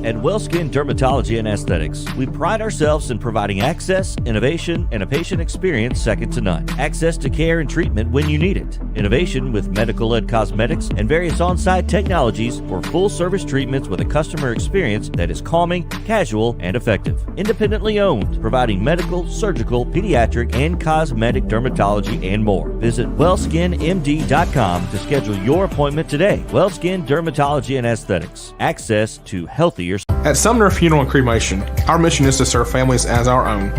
At WellSkin Dermatology and Aesthetics, we pride ourselves in providing access, innovation, and a patient experience second to none. Access to care and treatment when you need it. Innovation with medical-led cosmetics and various on-site technologies for full-service treatments with a customer experience that is calming, casual, and effective. Independently owned, providing medical, surgical, pediatric, and cosmetic dermatology and more. Visit WellSkinMD.com to schedule your appointment today. WellSkin Dermatology and Aesthetics. Access to healthier. At Sumner Funeral and Cremation, our mission is to serve families as our own,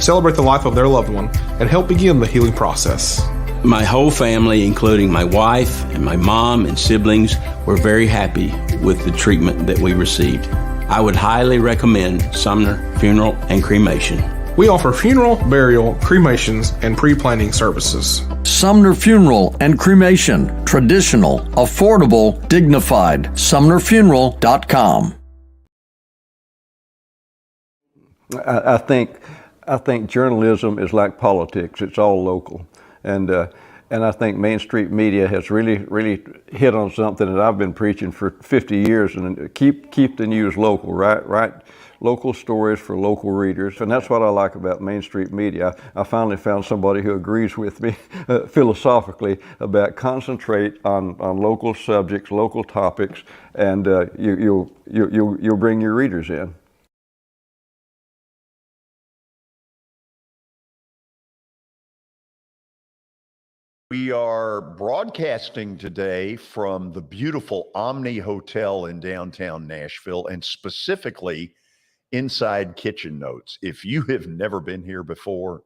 celebrate the life of their loved one, and help begin the healing process. My whole family, including my wife and my mom and siblings, were very happy with the treatment that we received. I would highly recommend Sumner Funeral and Cremation. We offer funeral, burial, cremations, and pre-planning services. Sumner Funeral and Cremation. Traditional, affordable, dignified. SumnerFuneral.com. I think journalism is like politics. It's all local, and I think Main Street Media has really hit on something that I've been preaching for 50 years. And keep the news local, right? Local stories for local readers, and that's what I like about Main Street Media. I finally found somebody who agrees with me philosophically about concentrate on local subjects, local topics, and you'll bring your readers in. We are broadcasting today from the beautiful Omni Hotel in downtown Nashville, and specifically inside Kitchen Notes. If you have never been here before,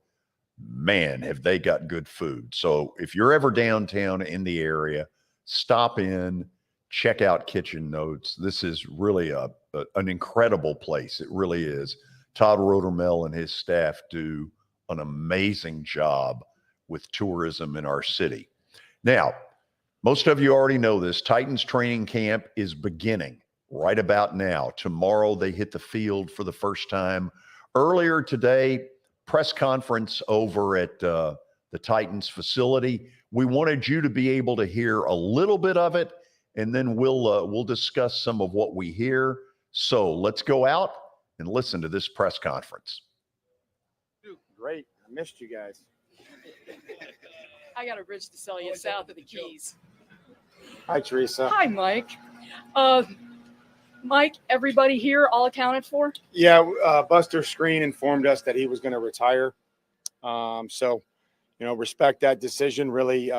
man, have they got good food. So if you're ever downtown in the area, stop in, check out Kitchen Notes. This is really an incredible place. It really is. Todd Rodermel and his staff do an amazing job with tourism in our city. Now, most of you already know this. Titans training camp is beginning right about now. Tomorrow they hit the field for the first time. Earlier today, press conference over at the Titans facility. We wanted you to be able to hear a little bit of it, and then we'll discuss some of what we hear. So let's go out and listen to this press conference. Great. I missed you guys. I got a bridge to sell you south of the Keys. Hi, Teresa. Hi, Mike. Mike, everybody here all accounted for? Yeah, Buster Screen informed us that he was going to retire. So, respect that decision. Really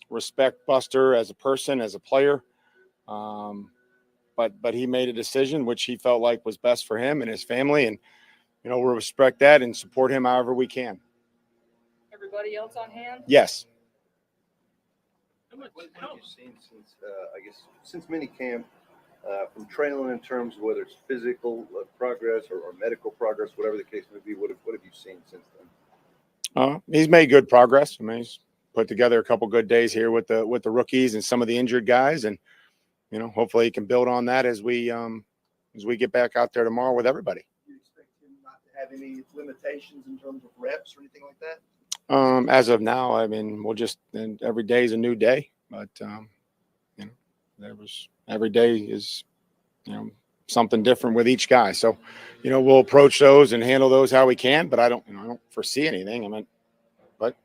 respect Buster as a person, as a player. But he made a decision which he felt like was best for him and his family. And, we'll respect that and support him however we can. Everybody else on hand? Yes. What have you seen since minicamp from Traelin in terms of whether it's physical progress or medical progress, whatever the case may be? What have you seen since then? He's made good progress. I mean, he's put together a couple good days here with the rookies and some of the injured guys, and hopefully he can build on that as we get back out there tomorrow with everybody. Do you expect him not to have any limitations in terms of reps or anything like that? As of now, I mean, every day is a new day, but every day is something different with each guy. So, we'll approach those and handle those how we can, but I don't foresee anything. I mean, but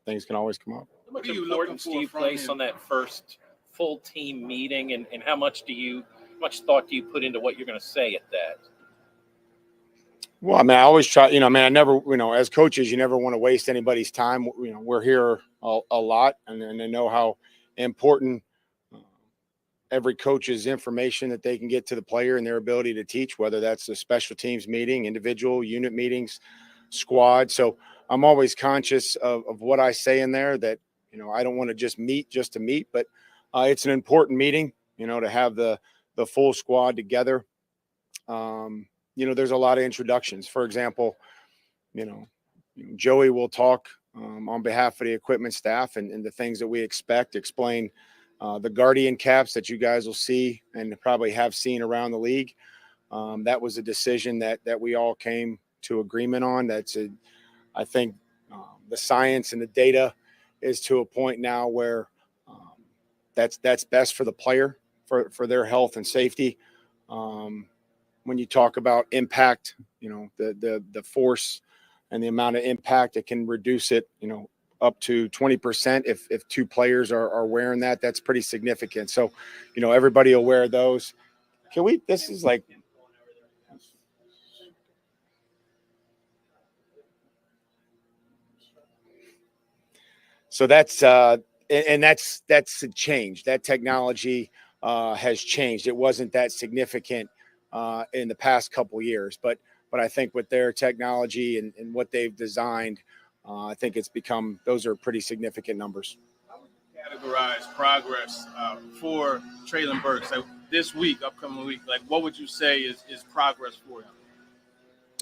things can always come up. How much importance do you place on that first full team meeting, and how much thought do you put into what you're going to say at that? Well, I mean, I always try, I never, as coaches, you never want to waste anybody's time. We're here a lot, and I know how important every coach's information that they can get to the player and their ability to teach, whether that's a special teams meeting, individual unit meetings, squad. So I'm always conscious of what I say in there, that, I don't want to just meet just to meet, but it's an important meeting, to have the full squad together. There's a lot of introductions. For example, Joey will talk on behalf of the equipment staff and the things that we explain the Guardian caps that you guys will see and probably have seen around the league. That was a decision that we all came to agreement on. I think the science and the data is to a point now where that's best for the player, for their health and safety. When you talk about impact, the force and the amount of impact, it can reduce it, up to 20%. If two players are wearing that, that's pretty significant. So, everybody will wear those. This is like, so that's a change. That technology has changed. It wasn't that significant in the past couple of years, but I think with their technology and what they've designed, I think those are pretty significant numbers. How would you categorize progress for Traelin Burks this week, upcoming week? Like, what would you say is progress for him?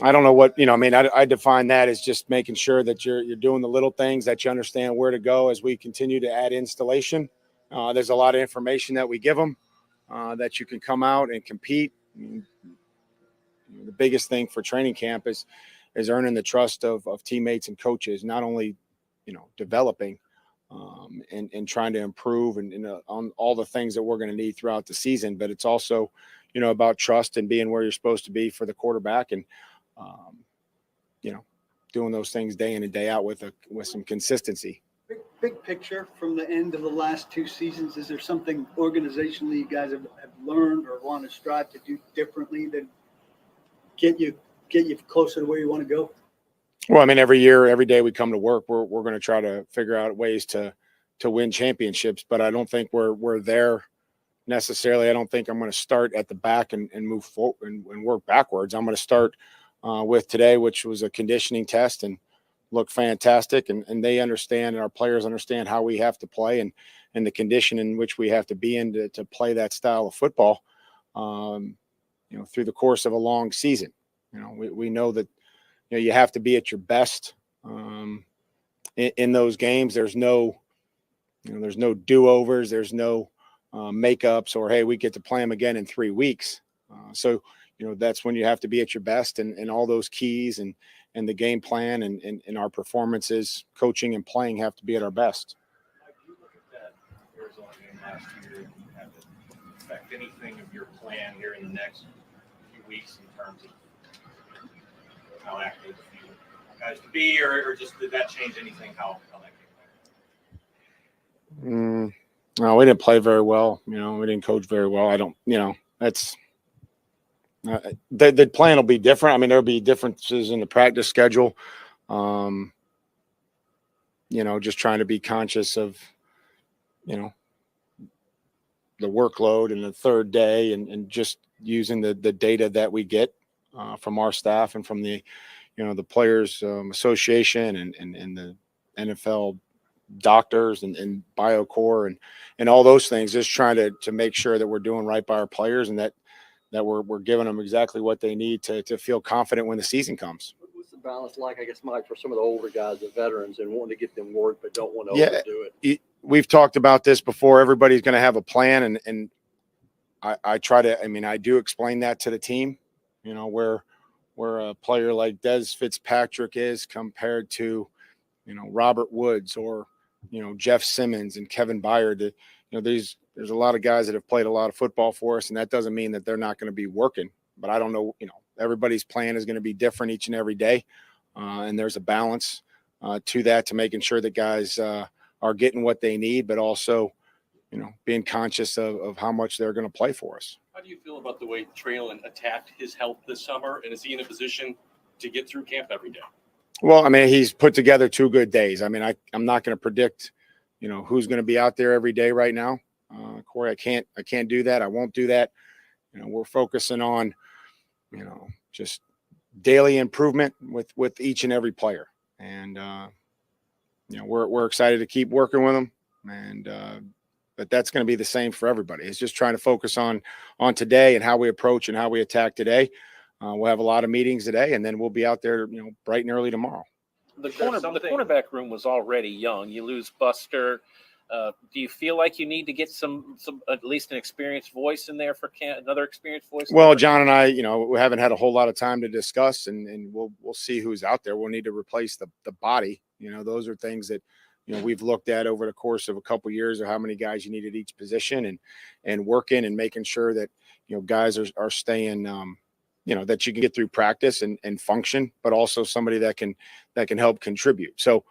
I don't know what, I define that as just making sure that you're doing the little things, that you understand where to go as we continue to add installation. There's a lot of information that we give them that you can come out and compete. The biggest thing for training camp is earning the trust of teammates and coaches, not only, developing and trying to improve and on all the things that we're going to need throughout the season, but it's also, about trust and being where you're supposed to be for the quarterback and, doing those things day in and day out with some consistency. Big picture from the end of the last two seasons, is there something organizationally you guys have learned or want to strive to do differently that get you closer to where you want to go? Well, every year, every day we come to work, we're going to try to figure out ways to win championships, but I don't think we're there necessarily. I don't think I'm going to start at the back and move forward and work backwards. I'm going to start with today, which was a conditioning test and looked fantastic. And they understand, and our players understand how we have to play and the condition in which we have to be in to play that style of football, through the course of a long season. We know that, you have to be at your best in those games. There's no do-overs. There's no makeups or, hey, we get to play them again in 3 weeks. So, that's when you have to be at your best, and all those keys and the game plan and our performances, coaching and playing, have to be at our best. Mike, you look at that Arizona game last year, and you have to affect anything of your plan here in the next few weeks in terms of how active you guys could be, or just did that change anything? How that came back? No, we didn't play very well. We didn't coach very well. I don't. That's the plan will be different. I mean, there'll be differences in the practice schedule. Just trying to be conscious of, the workload and the third day and just using the data that we get from our staff and from the players association and the NFL doctors and BioCore and all those things, just trying to make sure that we're doing right by our players and that we're giving them exactly what they need to feel confident when the season comes. What's the balance like, I guess, Mike, for some of the older guys, the veterans, and wanting to get them work but don't want to overdo it? We've talked about this before. Everybody's going to have a plan, and I try to. I mean, I do explain that to the team. Where a player like Des Fitzpatrick is compared to, Robert Woods or Jeff Simmons and Kevin Byard. There's a lot of guys that have played a lot of football for us, and that doesn't mean that they're not going to be working. But I don't know. Everybody's plan is going to be different each and every day, and there's a balance to that, to making sure that guys are getting what they need, but also, being conscious of how much they're going to play for us. How do you feel about the way Traelin attacked his health this summer, and is he in a position to get through camp every day? Well, I mean, he's put together 2 good days. I mean, I'm not going to predict, who's going to be out there every day right now. Corey, I can't do that. I won't do that. We're focusing on, just daily improvement with each and every player. And, we're excited to keep working with them. And, but that's going to be the same for everybody. It's just trying to focus on today and how we approach and how we attack today. We'll have a lot of meetings today, and then we'll be out there, bright and early tomorrow. The cornerback room was already young. You lose Buster. Do you feel like you need to get some at least an experienced voice in there for another experienced voice? Well, John and I, we haven't had a whole lot of time to discuss, and we'll see who's out there. We'll need to replace the body. Those are things that we've looked at over the course of a couple of years of how many guys you need at each position, and working and making sure that guys are staying. That you can get through practice and function, but also somebody that can help contribute. So,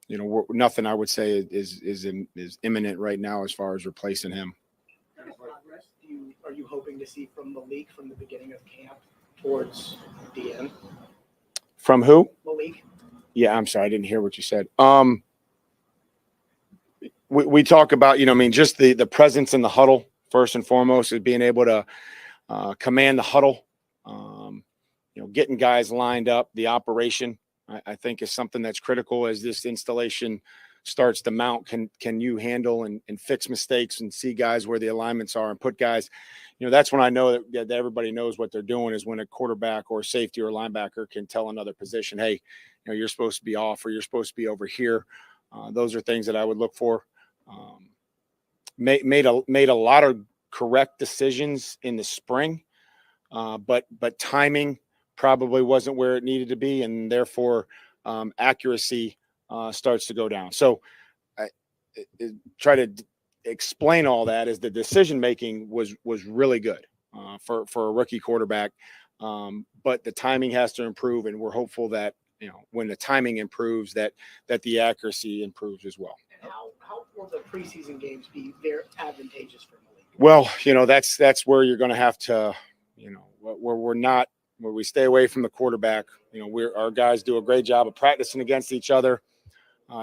nothing I would say is imminent right now as far as replacing him. What kind of progress are you hoping to see from Malik from the beginning of camp towards the end? From who? Malik. Yeah, I'm sorry, I didn't hear what you said. We talk about, just the presence in the huddle first and foremost, is being able to command the huddle, getting guys lined up. The operation, I think, is something that's critical as this installation starts to mount. Can you handle and fix mistakes and see guys where the alignments are and put guys, that's when I know that everybody knows what they're doing, is when a quarterback or safety or linebacker can tell another position, hey, you're supposed to be off, or you're supposed to be over here. Those are things that I would look for. Made a lot of correct decisions in the spring, but timing probably wasn't where it needed to be, and therefore accuracy starts to go down. So I try to explain all that is the decision making was really good for a rookie quarterback, but the timing has to improve, and we're hopeful that when the timing improves, that the accuracy improves as well. And how will the preseason games be very advantageous for Malik? Well, that's where you're going to have to, where we stay away from the quarterback. Our guys do a great job of practicing against each other,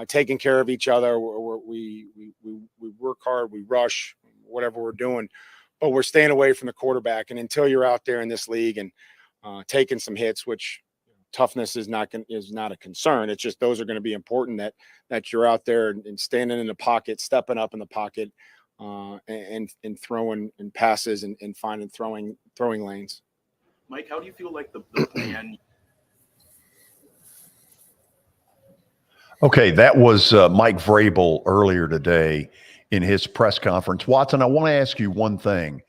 taking care of each other. We work hard, we rush, whatever we're doing, but we're staying away from the quarterback. And until you're out there in this league and taking some hits, which toughness is not a concern. It's just those are going to be important, that you're out there and standing in the pocket, stepping up in the pocket, and throwing and passes and finding throwing lanes. Mike, how do you feel like the plan? Okay, that was Mike Vrabel earlier today in his press conference. Watson, I want to ask you one thing.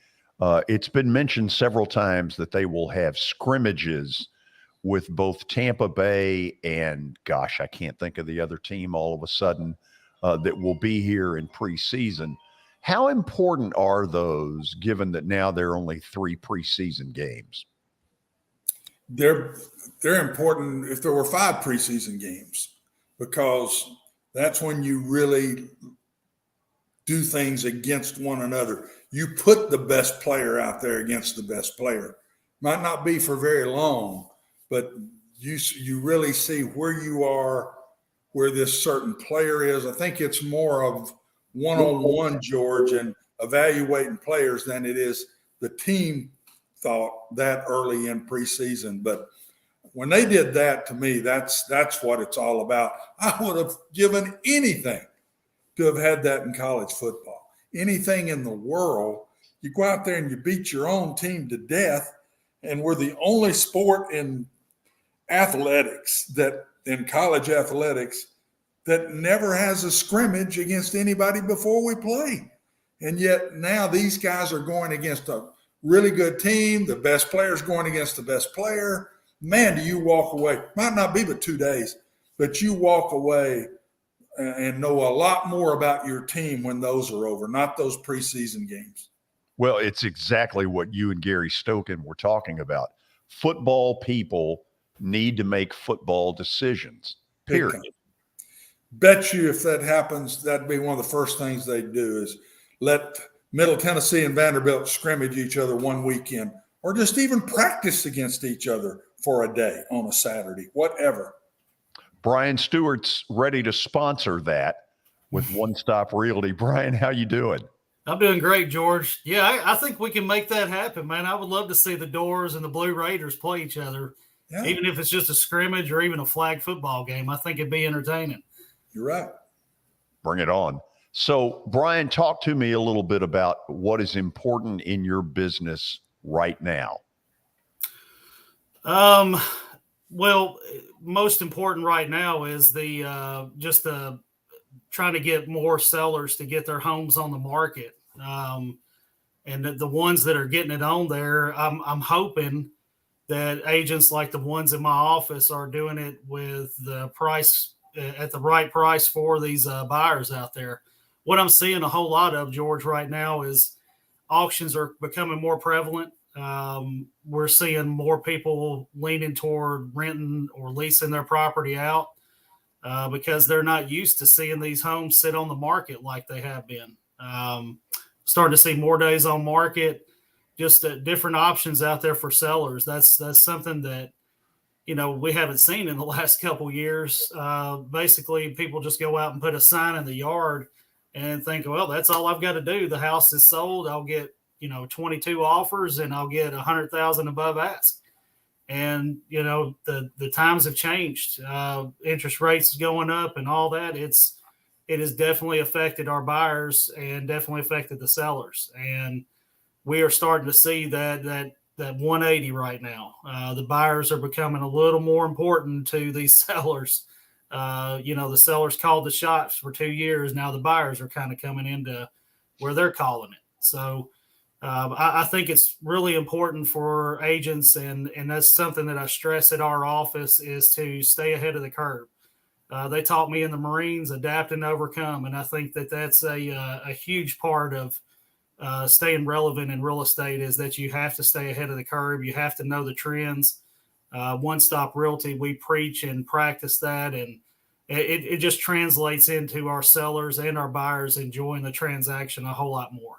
It's been mentioned several times that they will have scrimmages with both Tampa Bay and, gosh, I can't think of the other team all of a sudden that will be here in preseason. How important are those, given that now there are only 3 preseason games? They're important if there were 5 preseason games, because that's when you really do things against one another. You put the best player out there against the best player. Might not be for very long, but you really see where you are, where this certain player is. I think it's more of one-on-one, George, and evaluating players than it is the team thought that early in preseason. But when they did that, to me, that's what it's all about. I would have given anything to have had that in college football. Anything in the world. You go out there and you beat your own team to death, and we're the only sport in athletics, that in college athletics, that never has a scrimmage against anybody before we play. And yet now these guys are going against a really good team. The best player's going against the best player. Man, do you walk away. Might not be but 2 days, but you walk away and know a lot more about your team when those are over, not those preseason games. Well, it's exactly what you and Gary Stokan were talking about. Football people need to make football decisions, period. Bet you if that happens, that'd be one of the first things they'd do is let Middle Tennessee and Vanderbilt scrimmage each other one weekend, or just even practice against each other for a day on a Saturday, whatever. Brian Stewart's ready to sponsor that with One Stop Realty. Brian, how you doing? I'm doing great, George. Yeah, I think we can make that happen, man. I would love to see the Doors and the Blue Raiders play each other, even if it's just a scrimmage or even a flag football game. I think it'd be entertaining. You're right. Bring it on. So, Brian, talk to me a little bit about what is important in your business right now. Well, most important right now is the trying to get more sellers to get their homes on the market. And the ones that are getting it on there, I'm hoping that agents like the ones in my office are doing it with the price at the right price for these buyers out there. What I'm seeing a whole lot of, George, right now is auctions are becoming more prevalent. We're seeing more people leaning toward renting or leasing their property out because they're not used to seeing these homes sit on the market like they have been. Starting to see more days on market, just different options out there for sellers. That's something that, we haven't seen in the last couple years. Basically, people just go out and put a sign in the yard and think, well, that's all I've got to do. The house is sold. I'll get, 22 offers and I'll get 100,000 above ask. And, the times have changed. Interest rates going up and all that. It has definitely affected our buyers and definitely affected the sellers. And we are starting to see that 180 right now. The buyers are becoming a little more important to these sellers. The sellers called the shots for 2 years. Now the buyers are kind of coming into where they're calling it. So I think it's really important for agents, and that's something that I stress at our office, is to stay ahead of the curve. They taught me in the Marines, adapt and overcome, and I think that's a huge part of staying relevant in real estate, is that you have to stay ahead of the curve. You have to know the trends. One Stop Realty, we preach and practice that, and it just translates into our sellers and our buyers enjoying the transaction a whole lot more.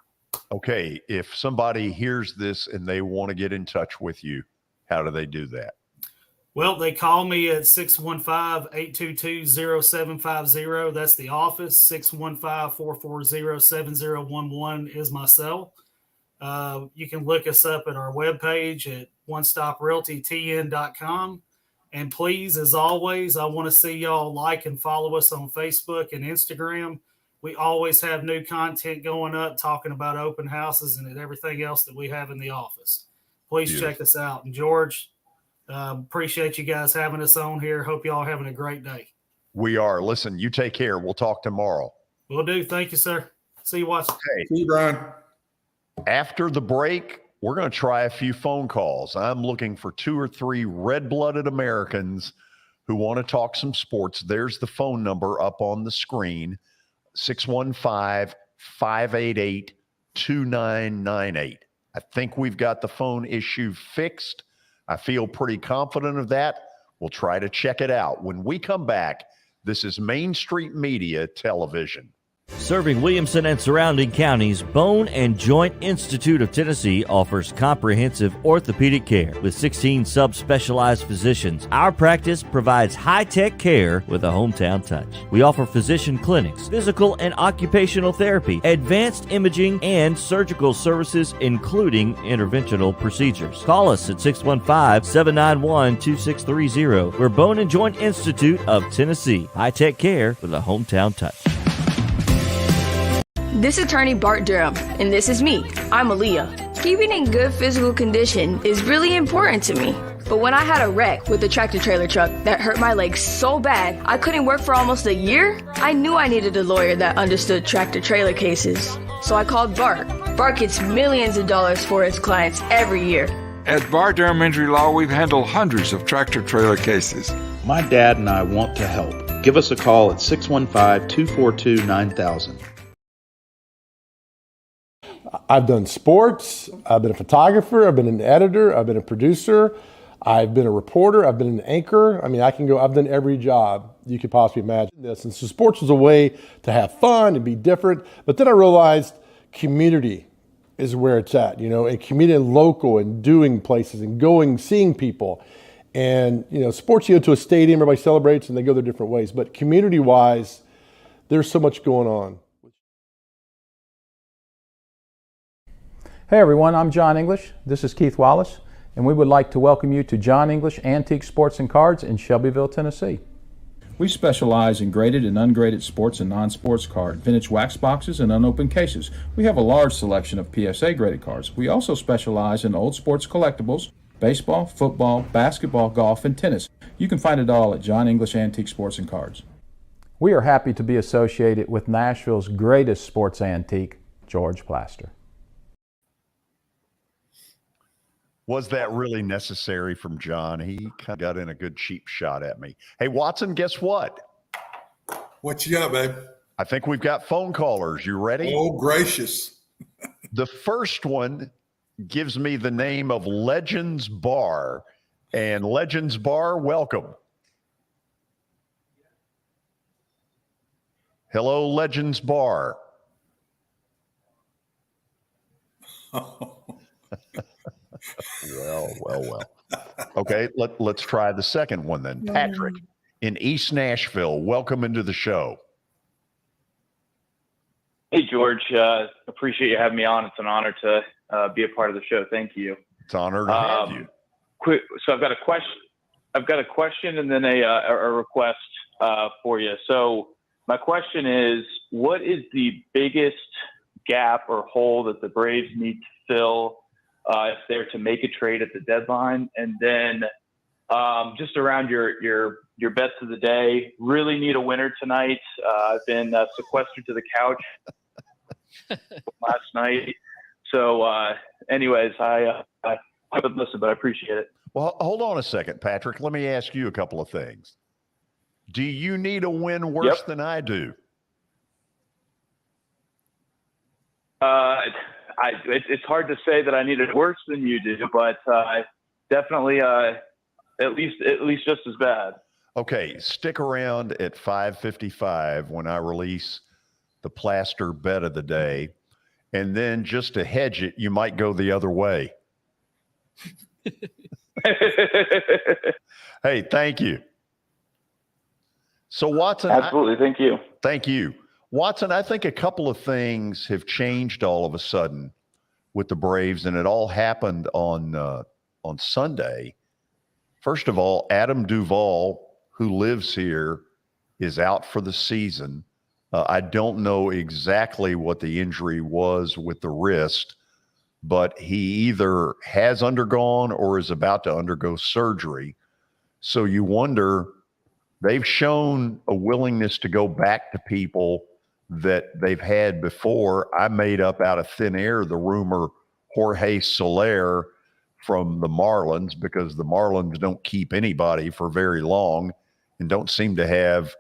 Okay, if somebody hears this and they want to get in touch with you, how do they do that? Well, they call me at 615-822-0750. That's the office. 615-440-7011 is my cell. You can look us up at our webpage at onestoprealtytn.com. And please, as always, I want to see y'all like and follow us on Facebook and Instagram. We always have new content going up, talking about open houses and everything else that we have in the office. Please check us out. And George, appreciate you guys having us on here. Hope y'all are having a great day. We are. Listen, you take care. We'll talk tomorrow. Will do. Thank you, sir. See you, Watson. Okay. See you, Brian. After the break, we're going to try a few phone calls. I'm looking for 2 or 3 red-blooded Americans who want to talk some sports. There's the phone number up on the screen, 588-2998. I think we've got the phone issue fixed. I feel pretty confident of that. We'll try to check it out. When we come back, this is Main Street Media Television. Serving Williamson and surrounding counties, Bone and Joint Institute of Tennessee offers comprehensive orthopedic care with 16 subspecialized physicians. Our practice provides high-tech care with a hometown touch. We offer physician clinics, physical and occupational therapy, advanced imaging, and surgical services, including interventional procedures. Call us at 615-791-2630. We're Bone and Joint Institute of Tennessee. High-tech care with a hometown touch. This is attorney Bart Durham, and this is me. I'm Aaliyah. Keeping in good physical condition is really important to me. But when I had a wreck with a tractor trailer truck that hurt my legs so bad I couldn't work for almost a year, I knew I needed a lawyer that understood tractor trailer cases. So I called Bart. Bart gets millions of dollars for his clients every year. At Bart Durham Injury Law, we've handled hundreds of tractor trailer cases. My dad and I want to help. Give us a call at 615-242-9000. I've done sports, I've been a photographer, I've been an editor, I've been a producer, I've been a reporter, I've been an anchor. I mean, I've done every job you could possibly imagine this. And so sports was a way to have fun and be different. But then I realized community is where it's at, and community and local and doing places and going, seeing people. And, sports, you go to a stadium, everybody celebrates and they go their different ways. But community-wise, there's so much going on. Hey everyone, I'm John English. This is Keith Wallace, and we would like to welcome you to John English Antique Sports and Cards in Shelbyville, Tennessee. We specialize in graded and ungraded sports and non-sports cards, vintage wax boxes, and unopened cases. We have a large selection of PSA graded cards. We also specialize in old sports collectibles, baseball, football, basketball, golf, and tennis. You can find it all at John English Antique Sports and Cards. We are happy to be associated with Nashville's greatest sports antique, George Plaster. Was that really necessary from John? He kind of got in a good cheap shot at me. Hey, Watson, guess what? What you got, babe? I think we've got phone callers. You ready? Oh, gracious. The first one gives me the name of Legends Bar. And Legends Bar, welcome. Hello, Legends Bar. Well. Okay, let's try the second one then. Patrick in East Nashville, welcome into the show. Hey, George. Appreciate you having me on. It's an honor to be a part of the show. Thank you. It's an honor to have you. So I've got a question and then a request for you. So my question is, what is the biggest gap or hole that the Braves need to fill if they're to make a trade at the deadline? And then just around your bets of the day, really need a winner tonight. I've been sequestered to the couch last night. So anyways, I would listen, but I appreciate it. Well, hold on a second, Patrick. Let me ask you a couple of things. Do you need a win worse than I do? It's hard to say that I need it worse than you do, but definitely at least just as bad. Okay, stick around at 5:55 when I release the Plaster bet of the day, and then just to hedge it, you might go the other way. Hey, thank you. So Watson, absolutely, thank you. Thank you. Watson, I think a couple of things have changed all of a sudden with the Braves, and it all happened on Sunday. First of all, Adam Duvall, who lives here, is out for the season. I don't know exactly what the injury was with the wrist, but he either has undergone or is about to undergo surgery. So you wonder, they've shown a willingness to go back to people that they've had before. I made up out of thin air the rumor Jorge Soler from the Marlins, because the Marlins don't keep anybody for very long and don't seem to have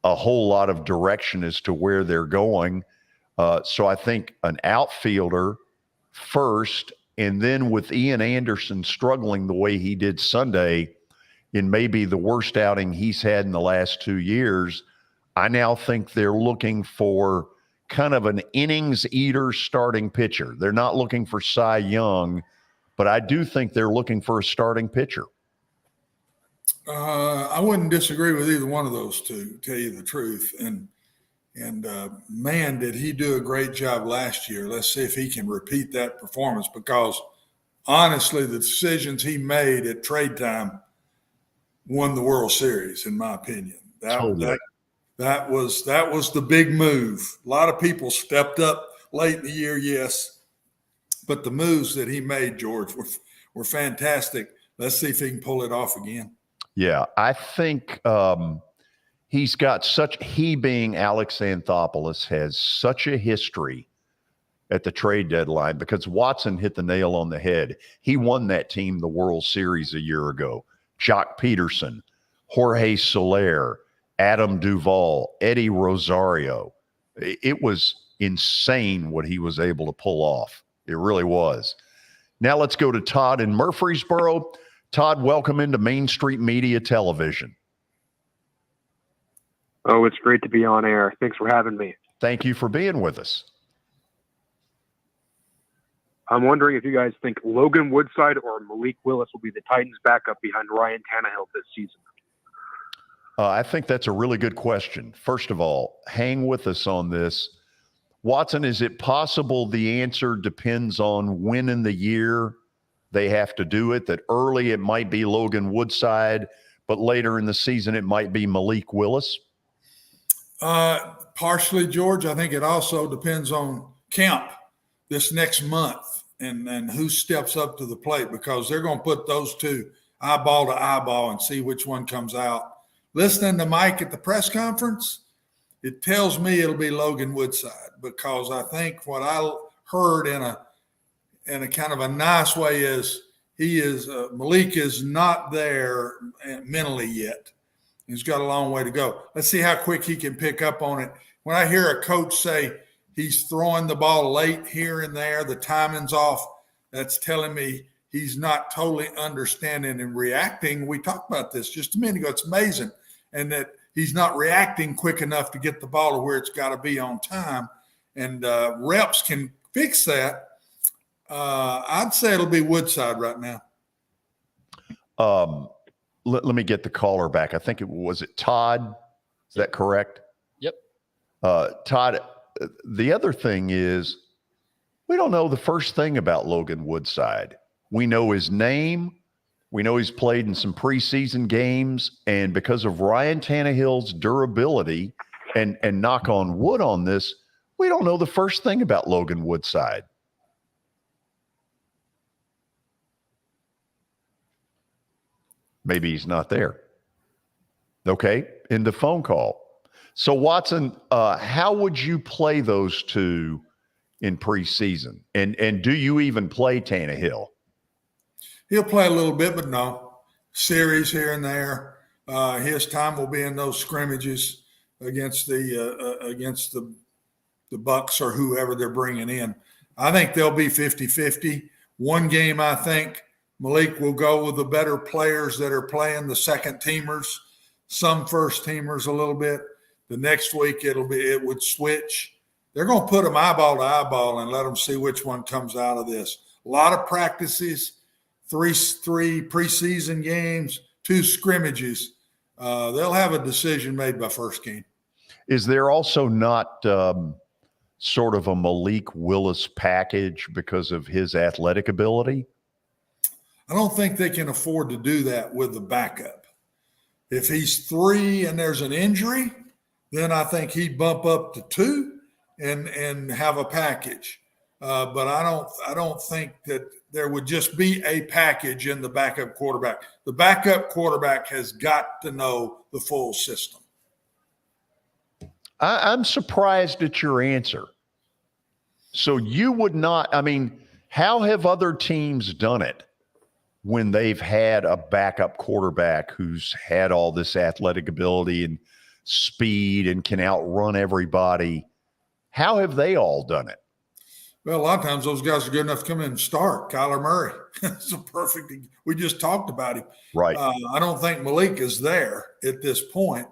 a whole lot of direction as to where they're going. So I think an outfielder first, and then with Ian Anderson struggling the way he did Sunday in maybe the worst outing he's had in the last 2 years, I now think they're looking for kind of an innings eater starting pitcher. They're not looking for Cy Young, but I do think they're looking for a starting pitcher. I wouldn't disagree with either one of those two, to tell you the truth. And man, did he do a great job last year. Let's see if he can repeat that performance, because honestly, the decisions he made at trade time won the World Series, in my opinion. That was the big move. A lot of people stepped up late in the year, yes, but the moves that he made, George, were fantastic. Let's see if he can pull it off again. Yeah, I think he's got he being Alex Anthopoulos has such a history at the trade deadline, because Watson hit the nail on the head. He won that team the World Series a year ago. Jock Peterson, Jorge Soler, Adam Duvall, Eddie Rosario. It was insane what he was able to pull off. It really was. Now let's go to Todd in Murfreesboro. Todd, welcome into Main Street Media Television. Oh, it's great to be on air. Thanks for having me. Thank you for being with us. I'm wondering if you guys think Logan Woodside or Malik Willis will be the Titans' backup behind Ryan Tannehill this season. I think that's a really good question. First of all, hang with us on this. Watson, is it possible the answer depends on when in the year they have to do it? That early it might be Logan Woodside, but later in the season it might be Malik Willis? Partially, George. I think it also depends on camp this next month and who steps up to the plate, because they're going to put those two eyeball to eyeball and see which one comes out. Listening to Mike at the press conference, it tells me it'll be Logan Woodside, because I think what I heard in a kind of a nice way is Malik is not there mentally yet. He's got a long way to go. Let's see how quick he can pick up on it. When I hear a coach say he's throwing the ball late here and there, the timing's off, that's telling me he's not totally understanding and reacting. We talked about this just a minute ago. It's amazing. And that he's not reacting quick enough to get the ball to where it's got to be on time. And reps can fix that. I'd say it'll be Woodside right now. Let me get the caller back. I think was Todd? Is that correct? Yep. Todd, the other thing is we don't know the first thing about Logan Woodside. We know his name. We know he's played in some preseason games, and because of Ryan Tannehill's durability, and knock on wood on this, we don't know the first thing about Logan Woodside. Maybe he's not there. Okay, in the phone call. So, Watson, how would you play those two in preseason? And do you even play Tannehill? He'll play a little bit, but no. Series here and there. His time will be in those scrimmages against the Bucks or whoever they're bringing in. I think they'll be 50-50. One game, I think Malik will go with the better players that are playing, the second teamers, some first teamers a little bit. The next week it would switch. They're going to put them eyeball to eyeball and let them see which one comes out of this. A lot of practices, three preseason games, 2 scrimmages. They'll have a decision made by first game. Is there also not sort of a Malik Willis package because of his athletic ability? I don't think they can afford to do that with the backup. If he's 3 and there's an injury, then I think he'd bump up to 2 and have a package. But I don't think that there would just be a package in the backup quarterback. The backup quarterback has got to know the full system. I'm surprised at your answer. So you would not, I mean, how have other teams done it when they've had a backup quarterback who's had all this athletic ability and speed and can outrun everybody? How have they all done it? Well, a lot of times those guys are good enough to come in and start. Kyler Murray, it's a perfect. We just talked about him. Right. I don't think Malik is there at this point.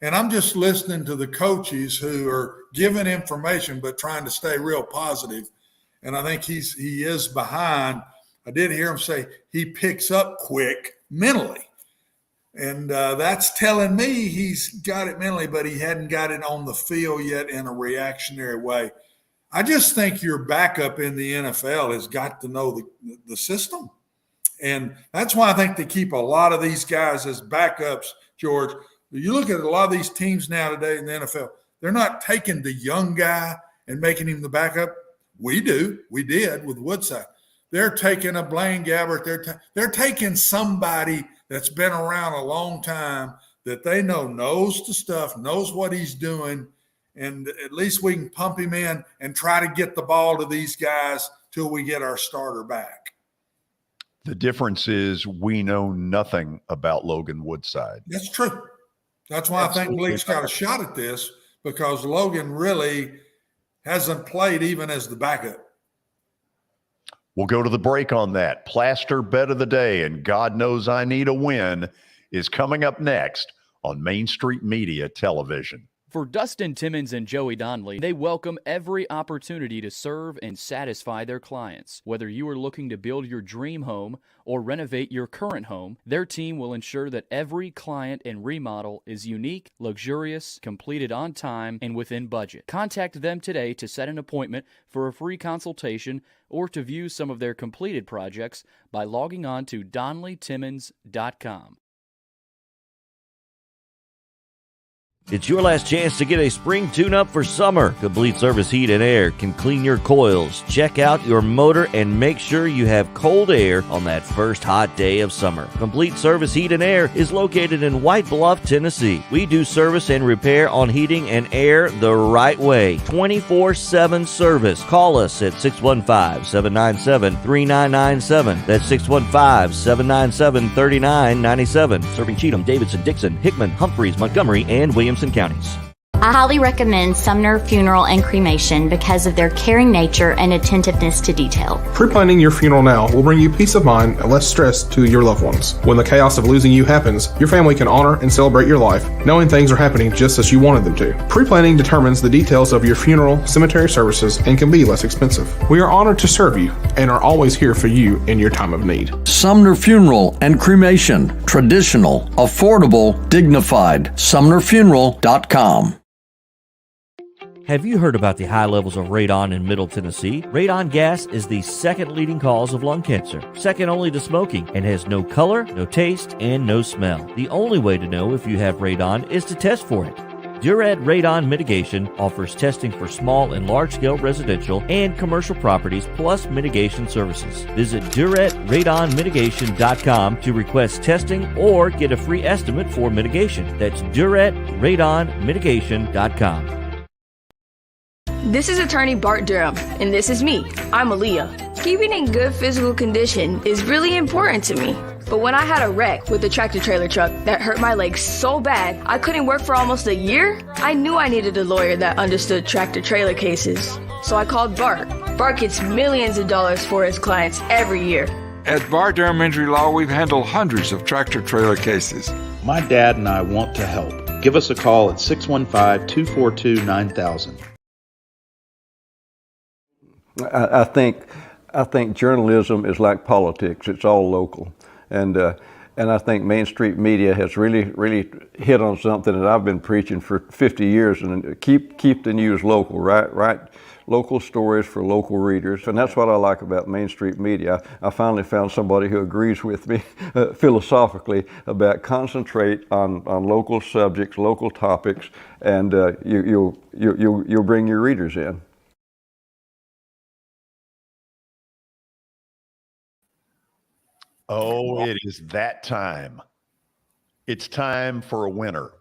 And I'm just listening to the coaches who are giving information but trying to stay real positive. And I think he is behind. I did hear him say he picks up quick mentally. And that's telling me he's got it mentally, but he hadn't got it on the field yet in a reactionary way. I just think your backup in the NFL has got to know the system. And that's why I think they keep a lot of these guys as backups, George. You look at a lot of these teams now today in the NFL, they're not taking the young guy and making him the backup. We do. We did with Woodside. They're taking a Blaine Gabbert. They're taking somebody that's been around a long time that they know knows the stuff, knows what he's doing, and at least we can pump him in and try to get the ball to these guys till we get our starter back. The difference is we know nothing about Logan Woodside. That's true. That's why I think Blake's got a shot at this, because Logan really hasn't played even as the backup. We'll go to the break on that. Plaster Bet of the Day and God Knows I Need a Win is coming up next on Main Street Media Television. For Dustin Timmons and Joey Donnelly, they welcome every opportunity to serve and satisfy their clients. Whether you are looking to build your dream home or renovate your current home, their team will ensure that every client and remodel is unique, luxurious, completed on time, and within budget. Contact them today to set an appointment for a free consultation or to view some of their completed projects by logging on to DonnellyTimmons.com. It's your last chance to get a spring tune-up for summer. Complete Service Heat and Air can clean your coils, check out your motor, and make sure you have cold air on that first hot day of summer. Complete Service Heat and Air is located in White Bluff, Tennessee. We do service and repair on heating and air the right way. 24/7 service. Call us at 615-797-3997. That's 615-797-3997. Serving Cheatham, Davidson, Dixon, Hickman, Humphreys, Montgomery, and Williamson counties. I highly recommend Sumner Funeral and Cremation because of their caring nature and attentiveness to detail. Pre-planning your funeral now will bring you peace of mind and less stress to your loved ones. When the chaos of losing you happens, your family can honor and celebrate your life, knowing things are happening just as you wanted them to. Pre-planning determines the details of your funeral, cemetery services, and can be less expensive. We are honored to serve you and are always here for you in your time of need. Sumner Funeral and Cremation. Traditional, affordable, dignified. SumnerFuneral.com. Have you heard about the high levels of radon in Middle Tennessee? Radon gas is the second leading cause of lung cancer, second only to smoking, and has no color, no taste, and no smell. The only way to know if you have radon is to test for it. Duret Radon Mitigation offers testing for small and large-scale residential and commercial properties, plus mitigation services. Visit DuretRadonMitigation.com to request testing or get a free estimate for mitigation. That's DuretRadonMitigation.com. This is attorney Bart Durham, and this is me. I'm Aaliyah. Keeping in good physical condition is really important to me. But when I had a wreck with a tractor-trailer truck that hurt my legs so bad I couldn't work for almost a year, I knew I needed a lawyer that understood tractor-trailer cases. So I called Bart. Bart gets millions of dollars for his clients every year. At Bart Durham Injury Law, we've handled hundreds of tractor-trailer cases. My dad and I want to help. Give us a call at 615-242-9000. I think journalism is like politics. It's all local, and I think Main Street Media has really hit on something that I've been preaching for 50 years. And keep the news local, right? Local stories for local readers, and that's what I like about Main Street Media. I finally found somebody who agrees with me philosophically about concentrate on local subjects, local topics, and you'll bring your readers in. Oh, it is that time. It's time for a winner.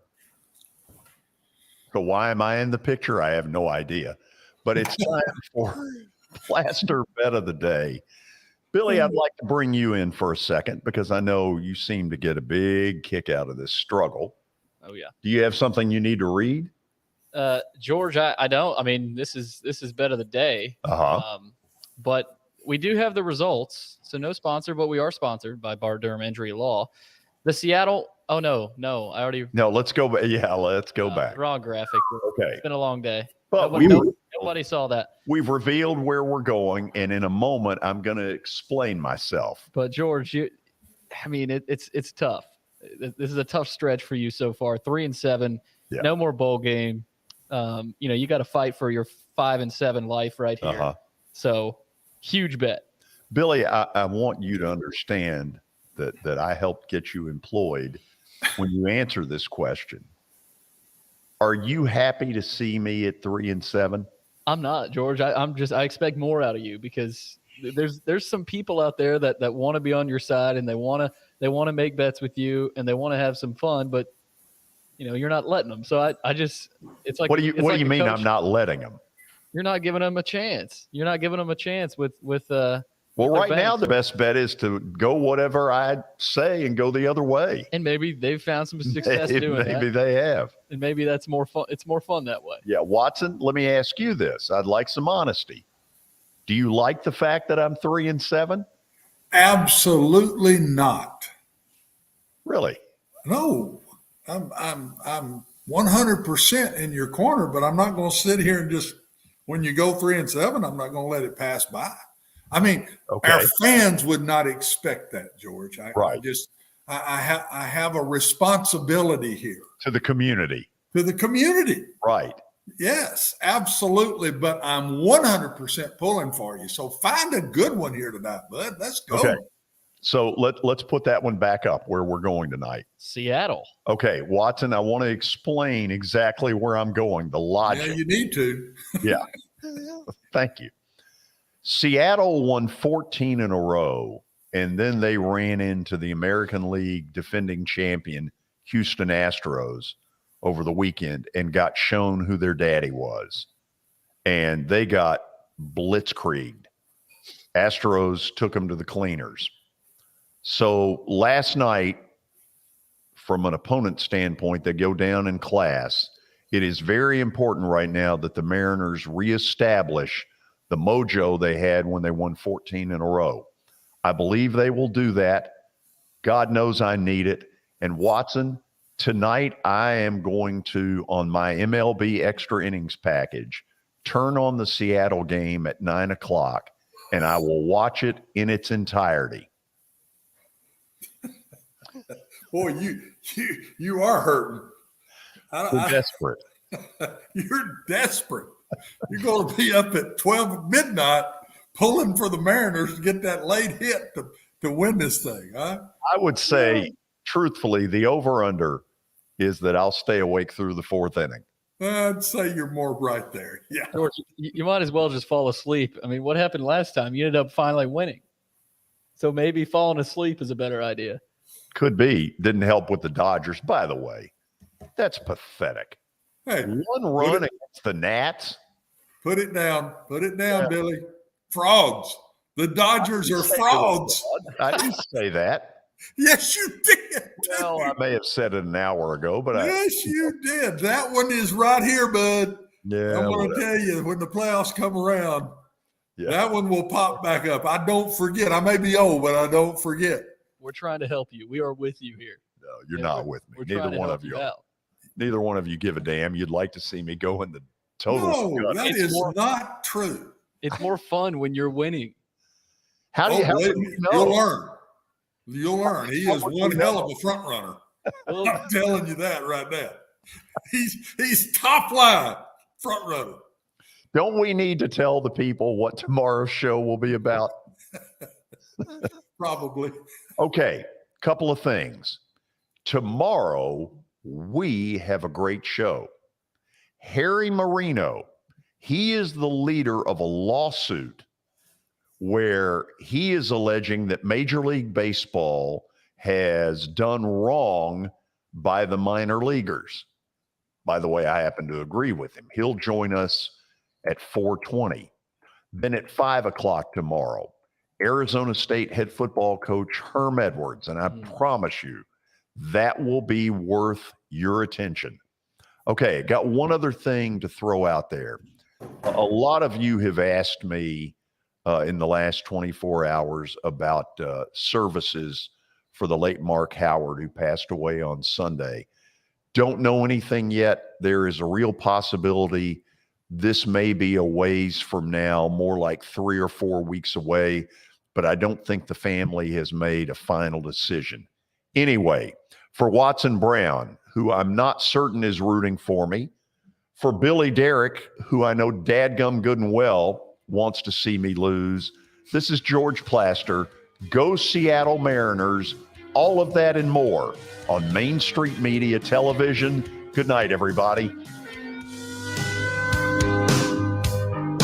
So why am I in the picture? I have no idea. But it's time for Plaster Bet of the Day. Billy, I'd like to bring you in for a second because I know you seem to get a big kick out of this struggle. Oh, yeah. Do you have something you need to read? George, I don't. I mean, this is bet of the day. But we do have the results. So no sponsor, but we are sponsored by Bar Durham Injury Law. The Seattle. Oh no, I already. No, let's go. Yeah, let's go back. Wrong graphic. Okay, it's been a long day. But nobody saw that. We've revealed where we're going, and in a moment, I'm going to explain myself. But George, it's tough. This is a tough stretch for you so far. 3-7, no more bowl game. You got to fight for your 5-7 life right here. So huge bet. Billy, I want you to understand that I helped get you employed when you answer this question. Are you happy to see me at 3-7? I'm not, George. I expect more out of you because there's some people out there that want to be on your side and they want to make bets with you and they want to have some fun, but you're not letting them. So it's like, what do you mean I'm not letting them? You're not giving them a chance. You're not giving them a chance with well, right now the best bet is to go whatever I say and go the other way. And maybe they've found some success doing that. Maybe they have. And maybe that's more fun. It's more fun that way. Yeah, Watson, let me ask you this. I'd like some honesty. Do you like the fact that I'm 3-7? Absolutely not. Really? No. I'm 100% in your corner, but I'm not going to sit here and just when you go 3-7, I'm not going to let it pass by. I mean, our fans would not expect that, George. I have a responsibility here to the community. Right. Yes, absolutely. But I'm 100% pulling for you. So find a good one here tonight, bud. Let's go. Okay. So let's put that one back up where we're going tonight. Seattle. Okay, Watson, I want to explain exactly where I'm going, the logic. Yeah, you need to. Yeah. Thank you. Seattle won 14 in a row, and then they ran into the American League defending champion Houston Astros over the weekend and got shown who their daddy was. And they got blitzkrieged. Astros took them to the cleaners. So last night, from an opponent standpoint, they go down in class. It is very important right now that the Mariners reestablish the mojo they had when they won 14 in a row. I believe they will do that. God knows I need it. And Watson, tonight I am going to, on my MLB extra innings package, turn on the Seattle game at 9:00, and I will watch it in its entirety. Boy, you are hurting. We're desperate. You're desperate. You're going to be up at 12 midnight pulling for the Mariners to get that late hit to win this thing, huh? I would say, truthfully, the over-under is that I'll stay awake through the fourth inning. I'd say you're more right there. Yeah. George, you might as well just fall asleep. I mean, what happened last time? You ended up finally winning. So maybe falling asleep is a better idea. Could be. Didn't help with the Dodgers. By the way, that's pathetic. Hey, one run against the Nats. Put it down. Put it down, Billy. Frauds. The Dodgers are frauds. I didn't say that. Yes, you did. Well, I may have said it an hour ago, but yes, you did. That one is right here, bud. Yeah, I'm going to tell you, when the playoffs come around, that one will pop back up. I don't forget. I may be old, but I don't forget. We're trying to help you. We are with you here. No, you're not with me. Neither one of you. Neither one of you give a damn. You'd like to see me go in the total. No, that is not true. It's more fun when you're winning. How do you know? You'll learn. You'll learn. He is one hell of a front runner. I'm telling you that right now. He's top line front runner. Don't we need to tell the people what tomorrow's show will be about? Probably. Okay, couple of things. Tomorrow, we have a great show. Harry Marino, he is the leader of a lawsuit where he is alleging that Major League Baseball has done wrong by the minor leaguers. By the way, I happen to agree with him. He'll join us at 4:20. Then at 5:00 tomorrow, Arizona State head football coach Herm Edwards, and I promise you that will be worth your attention. Okay, got one other thing to throw out there. A lot of you have asked me in the last 24 hours about services for the late Mark Howard, who passed away on Sunday. Don't know anything yet. There is a real possibility this may be a ways from now, more like 3 or 4 weeks away, but I don't think the family has made a final decision. Anyway, for Watson Brown, who I'm not certain is rooting for me, for Billy Derrick, who I know dadgum good and well wants to see me lose, this is George Plaster. Go Seattle Mariners. All of that and more on Main Street Media Television. Good night, everybody.